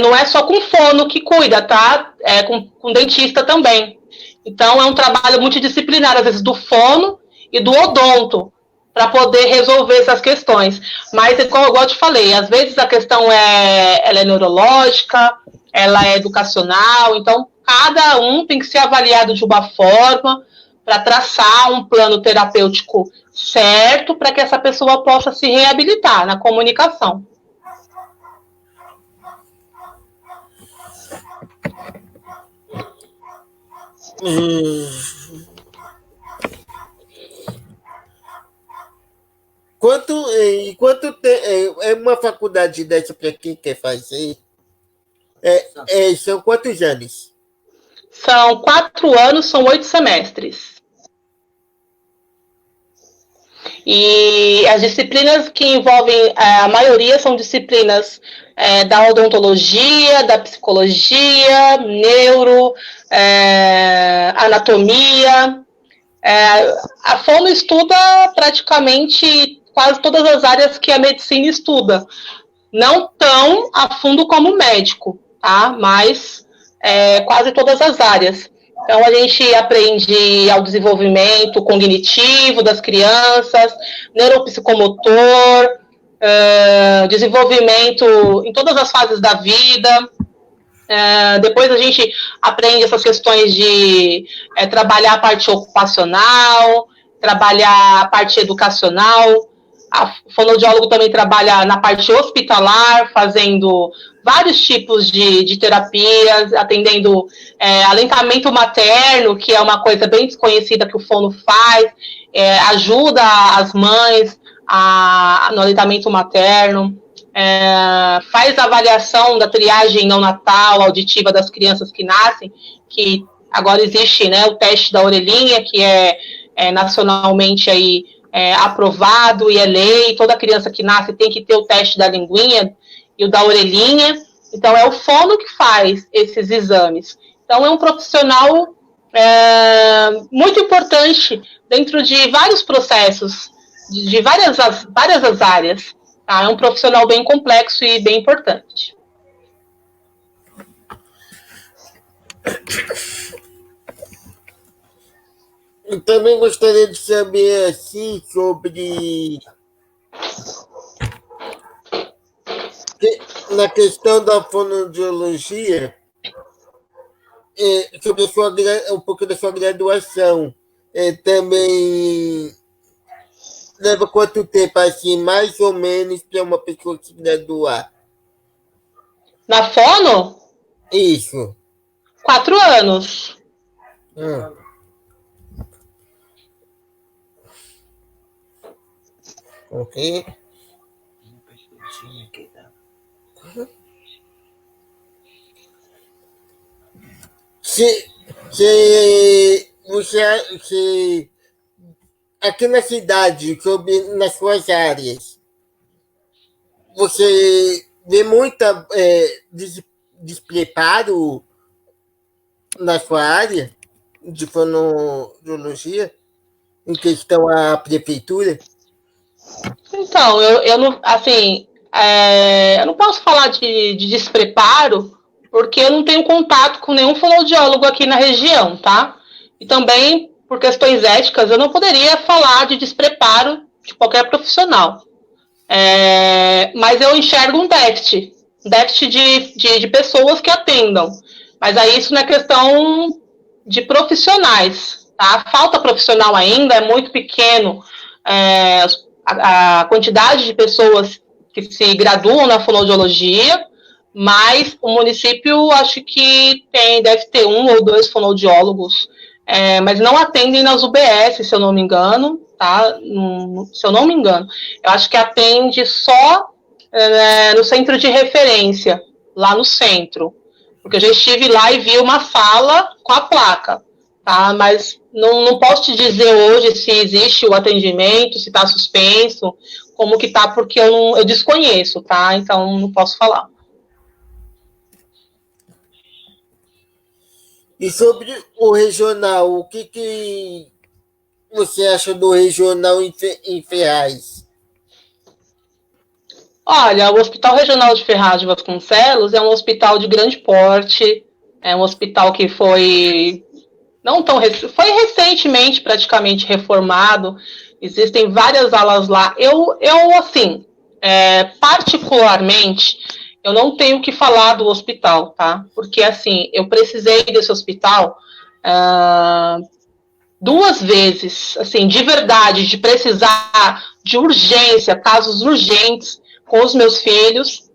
Speaker 2: não é só com fono que cuida, tá? É com dentista também. Então, é um trabalho multidisciplinar, às vezes, do fono e do odonto, para poder resolver essas questões. Mas, igual eu te falei, às vezes a questão ela é neurológica, ela é educacional, então, cada um tem que ser avaliado de uma forma para traçar um plano terapêutico certo para que essa pessoa possa se reabilitar na comunicação.
Speaker 1: Quanto é uma faculdade dessa para quem quer fazer? São quantos anos?
Speaker 2: São 4 anos, são 8 semestres. E as disciplinas que envolvem, a maioria são disciplinas da odontologia, da psicologia, neuro, anatomia. A fono estuda praticamente quase todas as áreas que a medicina estuda. Não tão a fundo como o médico, tá? Mas quase todas as áreas. Então, a gente aprende ao desenvolvimento cognitivo das crianças, neuropsicomotor, desenvolvimento em todas as fases da vida. Depois a gente aprende essas questões de trabalhar a parte ocupacional, trabalhar a parte educacional. O fonoaudiólogo também trabalha na parte hospitalar, fazendo vários tipos de terapias, atendendo alentamento materno, que é uma coisa bem desconhecida que o fono faz, ajuda as mães no aleitamento materno. faz a avaliação da triagem neonatal auditiva das crianças que nascem, que agora existe, né, o teste da orelhinha, que é nacionalmente aí, aprovado e é lei, toda criança que nasce tem que ter o teste da linguinha e o da orelhinha. Então, é o fono que faz esses exames. Então, é um profissional muito importante dentro de vários processos, de várias as áreas. Tá? É um profissional bem complexo e bem importante.
Speaker 1: Eu também gostaria de saber, assim, sobre... Na questão da fonoaudiologia, sobre um pouco da sua graduação. Também leva quanto tempo, assim, mais ou menos, para uma pessoa se graduar?
Speaker 2: Na fono?
Speaker 1: Isso.
Speaker 2: 4 anos.
Speaker 1: Ok. Se aqui na cidade, nas suas áreas, você vê muita despreparo na sua área de fonoaudiologia em questão à prefeitura?
Speaker 2: Então, eu não, assim, eu não posso falar de despreparo, porque eu não tenho contato com nenhum fonoaudiólogo aqui na região, tá? E também, por questões éticas, eu não poderia falar de despreparo de qualquer profissional. Mas eu enxergo um déficit de pessoas que atendam. Mas aí isso não é questão de profissionais, tá? A falta profissional ainda é muito pequeno. A quantidade de pessoas que se graduam na fonoaudiologia, mas o município acho que deve ter 1 ou 2 fonoaudiólogos, mas não atendem nas UBS, se eu não me engano, tá? Se eu não me engano. Eu acho que atende só no centro de referência, lá no centro. Porque eu já estive lá e vi uma sala com a placa, tá? Mas não posso te dizer hoje se existe o atendimento, se está suspenso, como que tá, porque eu desconheço, tá? Então não posso falar.
Speaker 1: E sobre o regional, o que você acha do regional em Ferraz?
Speaker 2: Olha, o Hospital Regional de Ferraz de Vasconcelos é um hospital de grande porte, é um hospital que foi recentemente praticamente reformado, existem várias alas lá. Eu assim, particularmente, eu não tenho o que falar do hospital, tá? Porque, assim, eu precisei desse hospital 2 vezes, assim, de verdade, de precisar de urgência, casos urgentes com os meus filhos,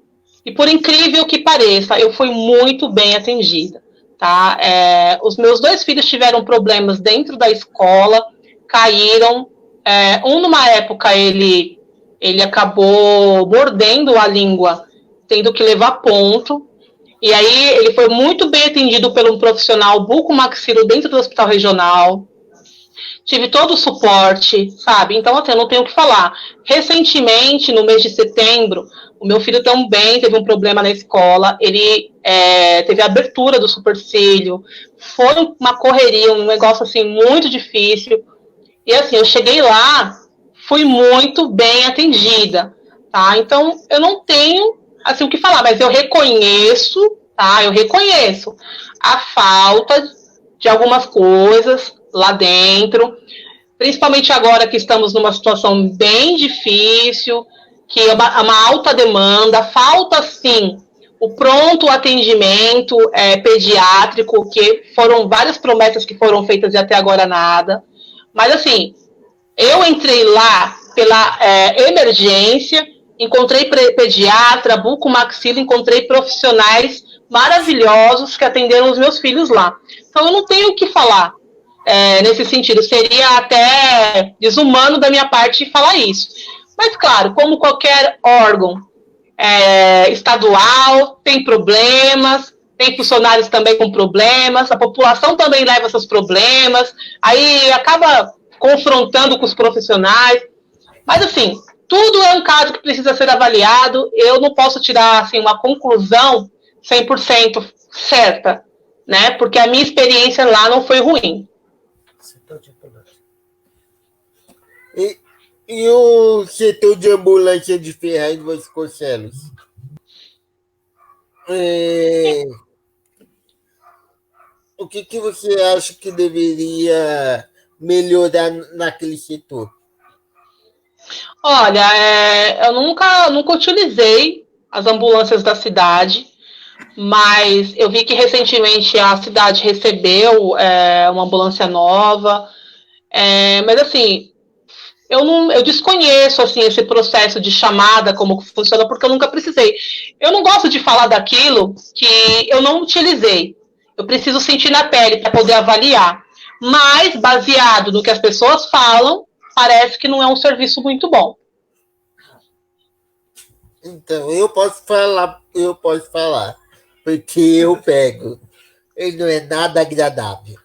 Speaker 2: e por incrível que pareça, eu fui muito bem atendida, tá? Os meus 2 filhos tiveram problemas dentro da escola, caíram, numa época ele acabou mordendo a língua, tendo que levar ponto, e aí ele foi muito bem atendido por um profissional bucomaxilo dentro do hospital regional, tive todo o suporte, sabe? Então, assim, eu não tenho o que falar. Recentemente, no mês de setembro, o meu filho também teve um problema na escola, ele teve a abertura do supercílio, foi uma correria, um negócio, assim, muito difícil, e, assim, eu cheguei lá, fui muito bem atendida, tá? Então, eu não tenho, assim, o que falar, mas eu reconheço, tá? Eu reconheço a falta de algumas coisas lá dentro, principalmente agora que estamos numa situação bem difícil, que é uma alta demanda, falta, sim, o pronto atendimento pediátrico, que foram várias promessas que foram feitas e até agora nada. Mas, assim, eu entrei lá pela emergência, encontrei pediatra, bucomaxilo, encontrei profissionais maravilhosos que atenderam os meus filhos lá. Então, eu não tenho o que falar nesse sentido. Seria até desumano da minha parte falar isso. Mas, claro, como qualquer órgão estadual, tem problemas, tem funcionários também com problemas, a população também leva seus problemas, aí acaba confrontando com os profissionais. Mas, assim, tudo é um caso que precisa ser avaliado. Eu não posso tirar assim, uma conclusão 100% certa, né? Porque a minha experiência lá não foi ruim.
Speaker 1: E o setor de ambulância de Ferraz de Vasconcelos? O que você acha que deveria melhorar naquele setor?
Speaker 2: Olha, eu nunca utilizei as ambulâncias da cidade, mas eu vi que recentemente a cidade recebeu uma ambulância nova, mas assim, eu desconheço assim, esse processo de chamada, como funciona, porque eu nunca precisei. Eu não gosto de falar daquilo que eu não utilizei. Eu preciso sentir na pele para poder avaliar. Mas, baseado no que as pessoas falam, parece que não é um serviço muito bom.
Speaker 1: Então, eu posso falar, porque eu pego. Ele não é nada agradável.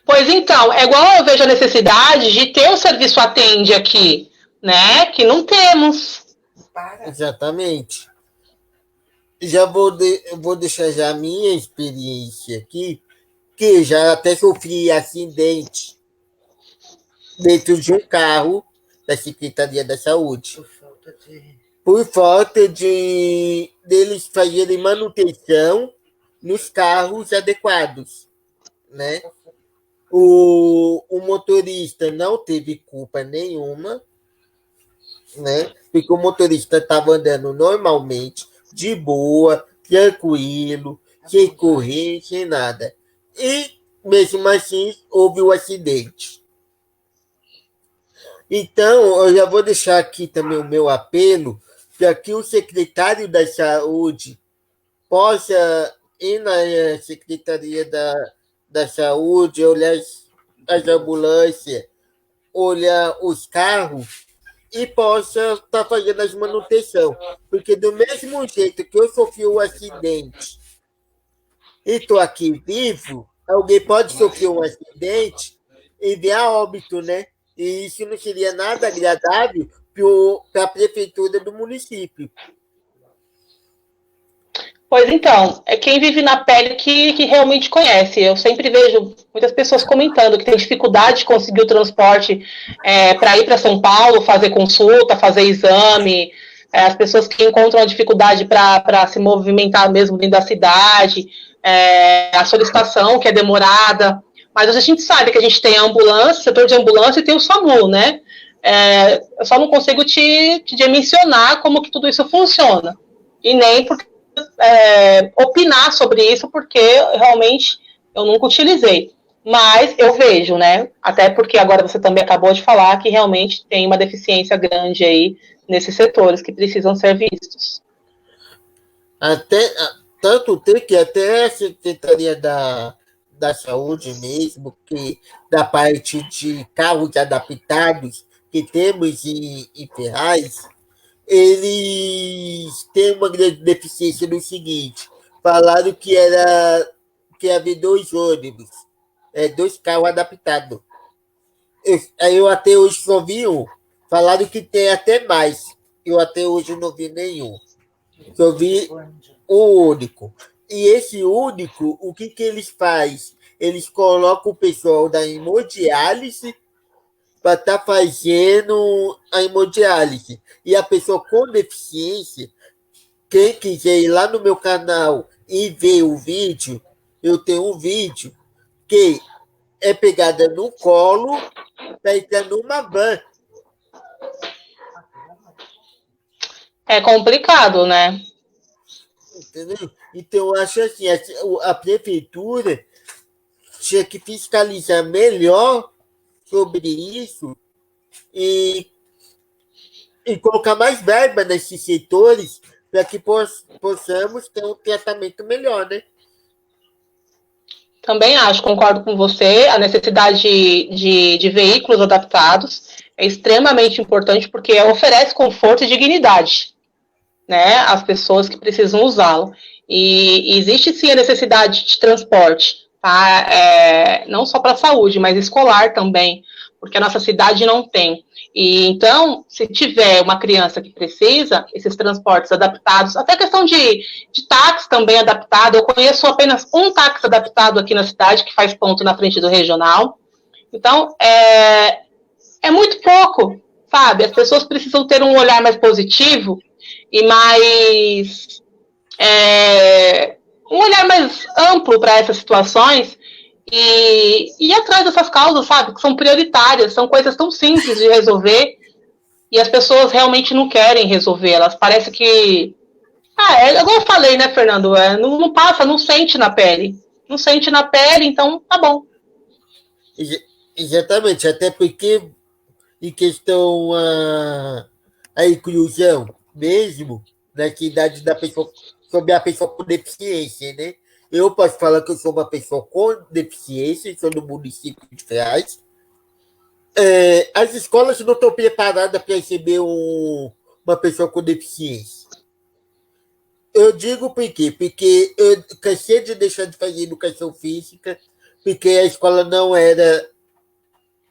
Speaker 2: Pois então, é igual eu vejo a necessidade de ter o serviço Atende aqui, né? Que não temos.
Speaker 1: Exatamente. Vou deixar já a minha experiência aqui, que já até sofri acidente dentro de um carro da Secretaria da Saúde. Por falta de deles fazerem manutenção nos carros adequados, né? O motorista não teve culpa nenhuma, né? Porque o motorista estava andando normalmente, de boa, tranquilo, sem correr, sem nada. E, mesmo assim, houve o acidente. Então, eu já vou deixar aqui também o meu apelo para que o secretário da Saúde possa ir na Secretaria da Saúde, olhar as ambulâncias, olhar os carros e possa estar fazendo as manutenção. Porque do mesmo jeito que eu sofri um acidente e estou aqui vivo, alguém pode sofrer um acidente e vir a óbito, né? E isso não seria nada agradável para a prefeitura do município.
Speaker 2: Pois então, é quem vive na pele que realmente conhece. Eu sempre vejo muitas pessoas comentando que tem dificuldade de conseguir o transporte para ir para São Paulo, fazer consulta, fazer exame, as pessoas que encontram a dificuldade para se movimentar mesmo dentro da cidade, a solicitação que é demorada. Mas a gente sabe que a gente tem a ambulância, o setor de ambulância e tem o SAMU, né? Eu só não consigo te dimensionar como que tudo isso funciona. E nem porque opinar sobre isso, porque realmente eu nunca utilizei. Mas eu vejo, né? Até porque agora você também acabou de falar que realmente tem uma deficiência grande aí nesses setores que precisam ser vistos.
Speaker 1: Tanto tem que até a Secretaria da Saúde mesmo, que da parte de carros adaptados que temos em Ferraz, eles têm uma grande deficiência no seguinte: falaram que havia 2 ônibus, 2 carros adaptados. Eu até hoje só vi um. Falaram que tem até mais. Eu até hoje não vi nenhum. Só vi um único. E esse único, o que eles fazem? Eles colocam o pessoal da hemodiálise para estar fazendo a hemodiálise. E a pessoa com deficiência, quem quiser ir lá no meu canal e ver o vídeo, eu tenho um vídeo que é pegada no colo para entrar numa van.
Speaker 2: É complicado, né?
Speaker 1: Entendeu? Então, eu acho assim, a prefeitura tinha que fiscalizar melhor sobre isso e colocar mais verba nesses setores para que possamos ter um tratamento melhor, né?
Speaker 2: Também acho, concordo com você, a necessidade de veículos adaptados é extremamente importante porque oferece conforto e dignidade, né, as pessoas que precisam usá-lo. E existe sim a necessidade de transporte, tá? Não só para a saúde, mas escolar também, porque a nossa cidade não tem. E então, se tiver uma criança que precisa, esses transportes adaptados, até questão de táxi também adaptado, eu conheço apenas um táxi adaptado aqui na cidade, que faz ponto na frente do regional. Então, é muito pouco, sabe? As pessoas precisam ter um olhar mais positivo e mais um olhar mais amplo para essas situações e ir atrás dessas causas, sabe? Que são prioritárias, são coisas tão simples de resolver e as pessoas realmente não querem resolver. Elas parecem que... igual eu falei, né, Fernando? Não passa, não sente na pele. Não sente na pele, então tá bom.
Speaker 1: Exatamente, até porque em questão a inclusão mesmo, na idade da pessoa, sobre a pessoa com deficiência, né? Eu posso falar que eu sou uma pessoa com deficiência, sou do município de Ferraz. As escolas não estão preparadas para receber uma pessoa com deficiência. Eu digo por quê? Porque eu cansei de deixar de fazer educação física, porque a escola não era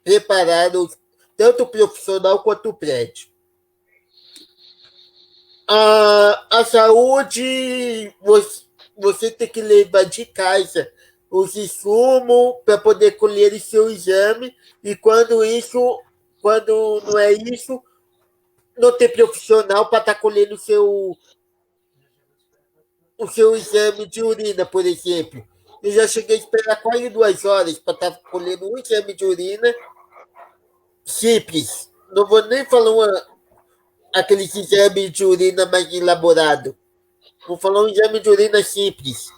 Speaker 1: preparada, tanto o profissional quanto o prédio. A saúde, você tem que levar de casa os insumos para poder colher o seu exame, e quando não é isso, não tem profissional para estar colhendo o seu exame de urina, por exemplo. Eu já cheguei a esperar quase 2 horas para estar colhendo um exame de urina simples. Não vou nem falar aquele exame de urina mais elaborado. Vou falar um exame de urina simples.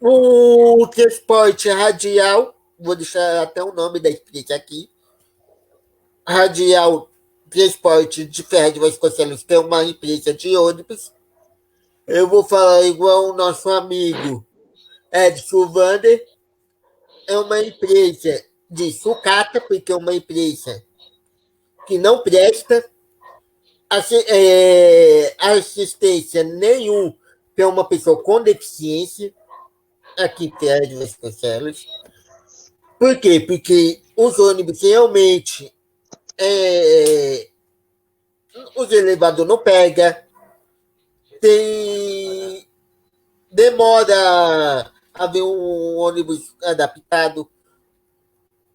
Speaker 1: O transporte radial, vou deixar até o nome da empresa aqui. Radial Transporte de Ferraz de Vasconcelos, que é uma empresa de ônibus. Eu vou falar igual o nosso amigo Edson Vander. É uma empresa de sucata, porque é uma empresa que não presta assistência nenhum para uma pessoa com deficiência aqui em Ferraz de Vasconcelos. Por quê? Porque os ônibus realmente os elevadores não pegam, demora a ver um ônibus adaptado.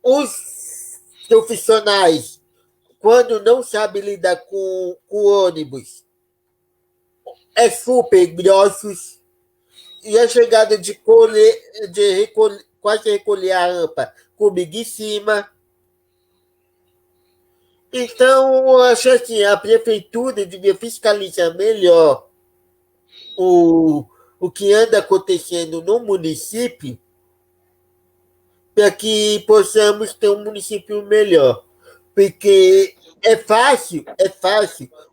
Speaker 1: Os profissionais, quando não sabem lidar com o ônibus, super grossos, e a chegada de quase recolher a rampa comigo em cima. Então, eu acho assim, a prefeitura devia fiscalizar melhor o que anda acontecendo no município, para que possamos ter um município melhor. Porque é fácil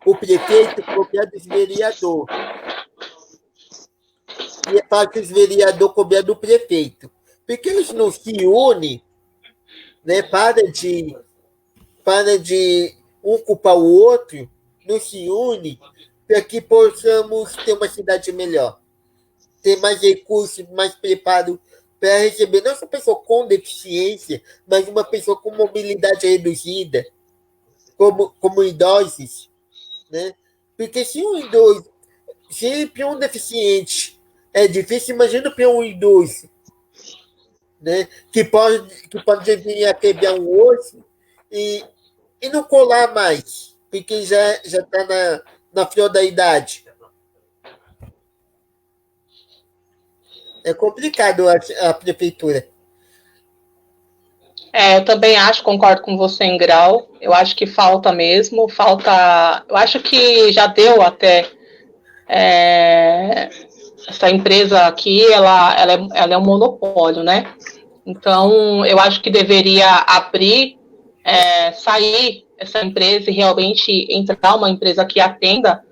Speaker 1: o prefeito cobrar dos vereadores. E é fácil os vereadores cobrar do prefeito. Porque eles não se unem, né? Para de um culpar o outro, não se une, para que possamos ter uma cidade melhor, ter mais recursos, mais preparo para receber não só pessoa com deficiência, mas uma pessoa com mobilidade reduzida, como idosos, né? Porque se um deficiente é difícil, imagina para um idoso, né? Que pode vir a quebrar um osso e não colar mais, porque já está na flor da idade. É complicado a prefeitura.
Speaker 2: Eu também acho, concordo com você em grau. Eu acho que falta mesmo, eu acho que já deu até. Essa empresa aqui, ela é um monopólio, né? Então, eu acho que deveria sair essa empresa e realmente entrar uma empresa que atenda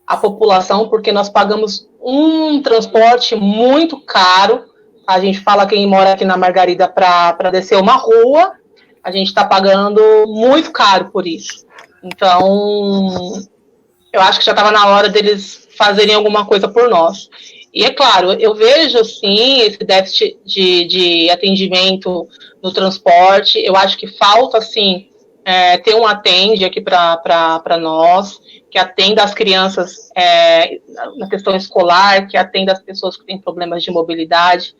Speaker 2: a população, porque nós pagamos um transporte muito caro. A gente fala quem mora aqui na Margarida para descer uma rua, a gente está pagando muito caro por isso. Então, eu acho que já estava na hora deles fazerem alguma coisa por nós. E é claro, eu vejo sim esse déficit de atendimento no transporte. Eu acho que falta assim ter um atende aqui para nós, que atenda as crianças na questão escolar, que atenda as pessoas que têm problemas de mobilidade.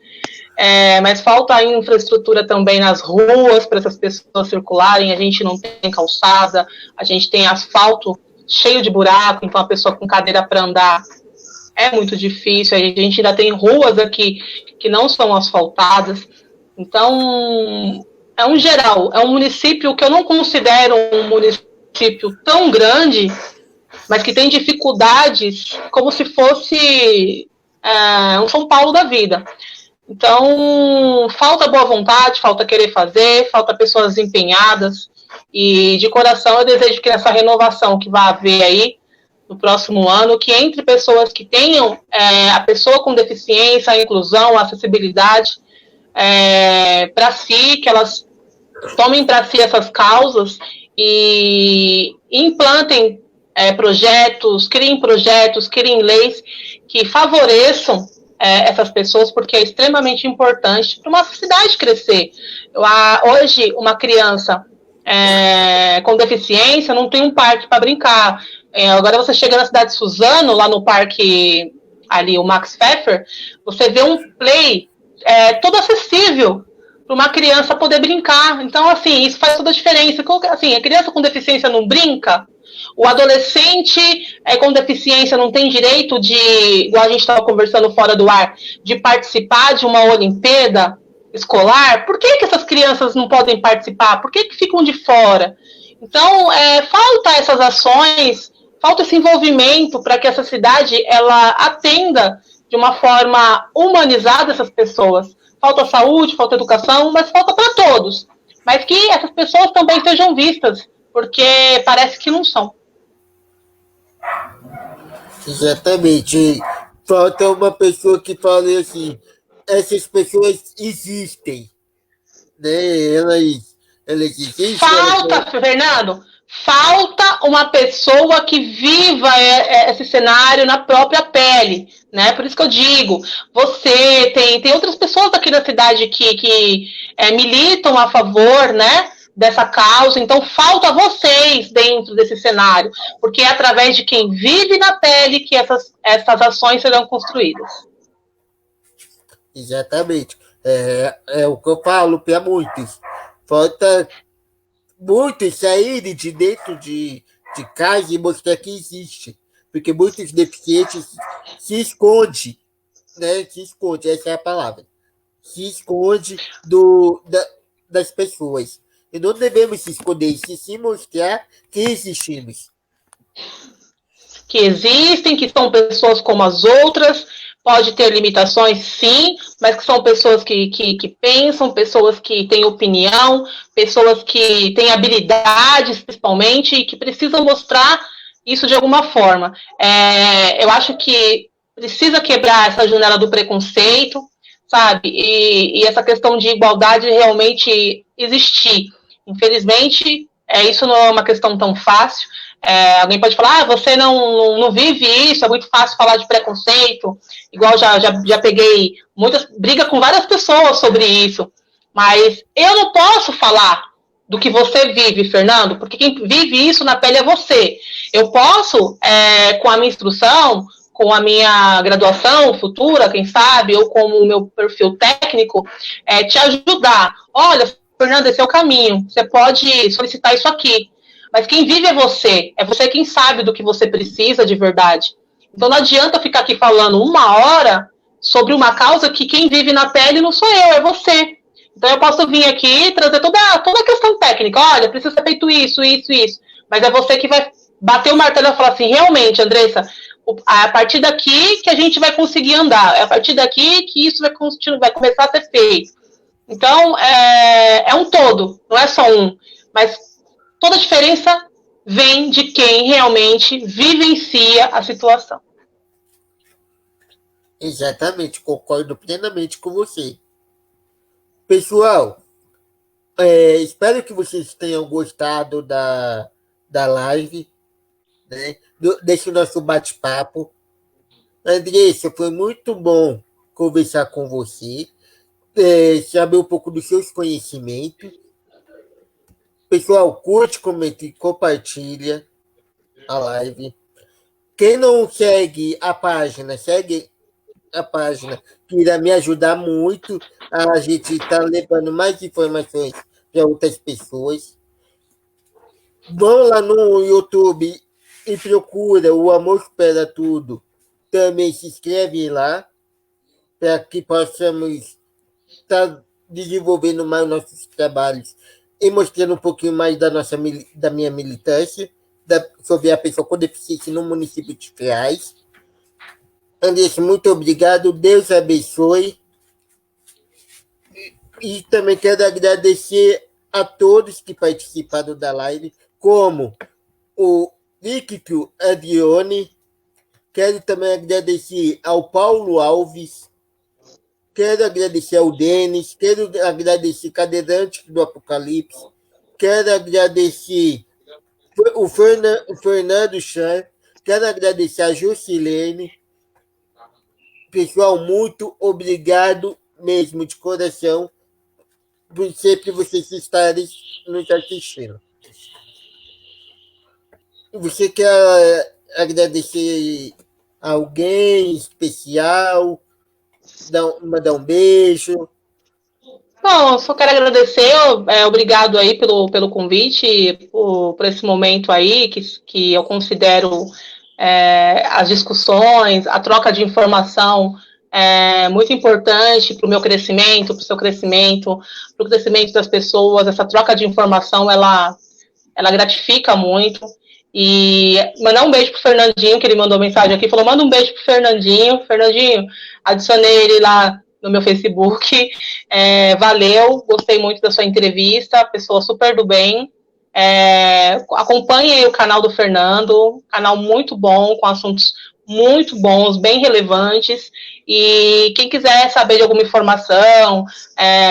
Speaker 2: Mas falta a infraestrutura também nas ruas para essas pessoas circularem. A gente não tem calçada, a gente tem asfalto cheio de buraco, então a pessoa com cadeira para andar é muito difícil. A gente ainda tem ruas aqui que não são asfaltadas. Então, é um geral, é um município que eu não considero um município tão grande, mas que tem dificuldades como se fosse um São Paulo da vida. Então, falta boa vontade, falta querer fazer, falta pessoas empenhadas. E, de coração, eu desejo que nessa renovação que vai haver aí, no próximo ano, que entre pessoas que tenham a pessoa com deficiência, a inclusão, a acessibilidade para si, que elas tomem para si essas causas e implantem projetos, criem leis que favoreçam essas pessoas, porque é extremamente importante para uma cidade crescer. Hoje, uma criança com deficiência não tem um parque para brincar. Agora você chega na cidade de Suzano, lá no parque, ali o Max Pfeffer, você vê um play todo acessível para uma criança poder brincar. Então, assim, isso faz toda a diferença. Assim, a criança com deficiência não brinca, o adolescente com deficiência não tem direito de, igual a gente estava conversando fora do ar, de participar de uma Olimpíada escolar. Por que essas crianças não podem participar? Por que ficam de fora? Então, falta essas ações, falta esse envolvimento para que essa cidade ela atenda de uma forma humanizada essas pessoas. Falta saúde, falta educação, mas falta para todos. Mas que essas pessoas também sejam vistas, porque parece que não são.
Speaker 1: Exatamente. Falta uma pessoa que fale assim, essas pessoas existem. Né? Elas existem.
Speaker 2: Falta, Fernando, falta uma pessoa que viva esse cenário na própria pele, né? Por isso que eu digo, você tem outras pessoas aqui da cidade que militam a favor, né, dessa causa. Então falta vocês dentro desse cenário, porque é através de quem vive na pele que essas ações serão construídas.
Speaker 1: Exatamente. É o que eu falo para muitos. Falta muitos saírem de dentro de casa e mostrar que existe. Porque muitos deficientes se escondem, né? Se esconde, essa é a palavra. Se esconde das pessoas. E não devemos se esconder, se mostrar que existimos.
Speaker 2: Que existem, que são pessoas como as outras, pode ter limitações, sim, mas que são pessoas que pensam, pessoas que têm opinião, pessoas que têm habilidades, principalmente, e que precisam mostrar isso de alguma forma. Eu acho que precisa quebrar essa janela do preconceito, sabe? E essa questão de igualdade realmente existir. Infelizmente, isso não é uma questão tão fácil. Alguém pode falar, você não vive isso, é muito fácil falar de preconceito, igual já peguei muitas brigas com várias pessoas sobre isso, mas eu não posso falar do que você vive, Fernando, porque quem vive isso na pele é você. Eu posso, com a minha instrução, com a minha graduação futura, quem sabe, ou com o meu perfil técnico, te ajudar. Olha, Fernando, esse é o caminho, você pode solicitar isso aqui. Mas quem vive é você quem sabe do que você precisa de verdade. Então não adianta ficar aqui falando 1 hora sobre uma causa que quem vive na pele não sou eu, é você. Então eu posso vir aqui e trazer toda a questão técnica. Olha, precisa ser feito isso. Mas é você que vai bater o martelo e falar assim, realmente, Andressa, a partir daqui que a gente vai conseguir andar. É a partir daqui que isso vai começar a ser feito. Então, é um todo, não é só um. Mas toda a diferença vem de quem realmente vivencia a situação.
Speaker 1: Exatamente, concordo plenamente com você. Pessoal, espero que vocês tenham gostado da live, né? Desse nosso bate-papo. Andressa, foi muito bom conversar com você, saber um pouco dos seus conhecimentos. Pessoal, curte, comenta e compartilha a live. Quem não segue a página, que irá me ajudar muito. A gente está levando mais informações para outras pessoas. Vão lá no YouTube e procura O Amor Supera Tudo. Também se inscreve lá, para que possamos estar desenvolvendo mais nossos trabalhos e mostrando um pouquinho mais da minha militância sobre a pessoa com deficiência no município de Ferraz. Andressa, muito obrigado. Deus abençoe. E também quero agradecer a todos que participaram da live, como o Líquido Adrione. Quero também agradecer ao Paulo Alves. Quero agradecer ao Denis. Quero agradecer o Cadeirante do Apocalipse. Quero agradecer o Fernando Chan. Quero agradecer a Jusilene. Pessoal, muito obrigado mesmo, de coração, por sempre vocês estarem nos assistindo. Você quer agradecer a alguém especial? Mandar um beijo?
Speaker 2: Bom, só quero agradecer, obrigado aí pelo convite, por esse momento aí, que eu considero as discussões, a troca de informação muito importante para o meu crescimento, para o seu crescimento, para o crescimento das pessoas. Essa troca de informação, ela gratifica muito. E mandar um beijo pro Fernandinho, que ele mandou mensagem aqui, falou, manda um beijo pro Fernandinho. Fernandinho, adicionei ele lá no meu Facebook. Valeu, gostei muito da sua entrevista, pessoa super do bem. Acompanhe aí o canal do Fernando, canal muito bom, com assuntos muito bons, bem relevantes. E quem quiser saber de alguma informação,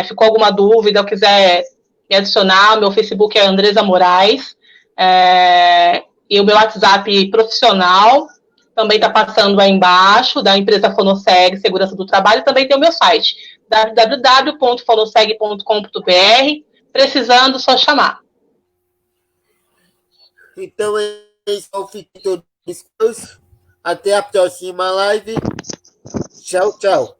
Speaker 2: ficou alguma dúvida, ou quiser me adicionar, meu Facebook é Andresa Moraes. E o meu WhatsApp profissional também está passando aí embaixo, da empresa Fonoseg Segurança do Trabalho. Também tem o meu site, www.fonoseg.com.br. Precisando, só chamar.
Speaker 1: Então, esse é o Fique Todos. Até a próxima live. Tchau, tchau.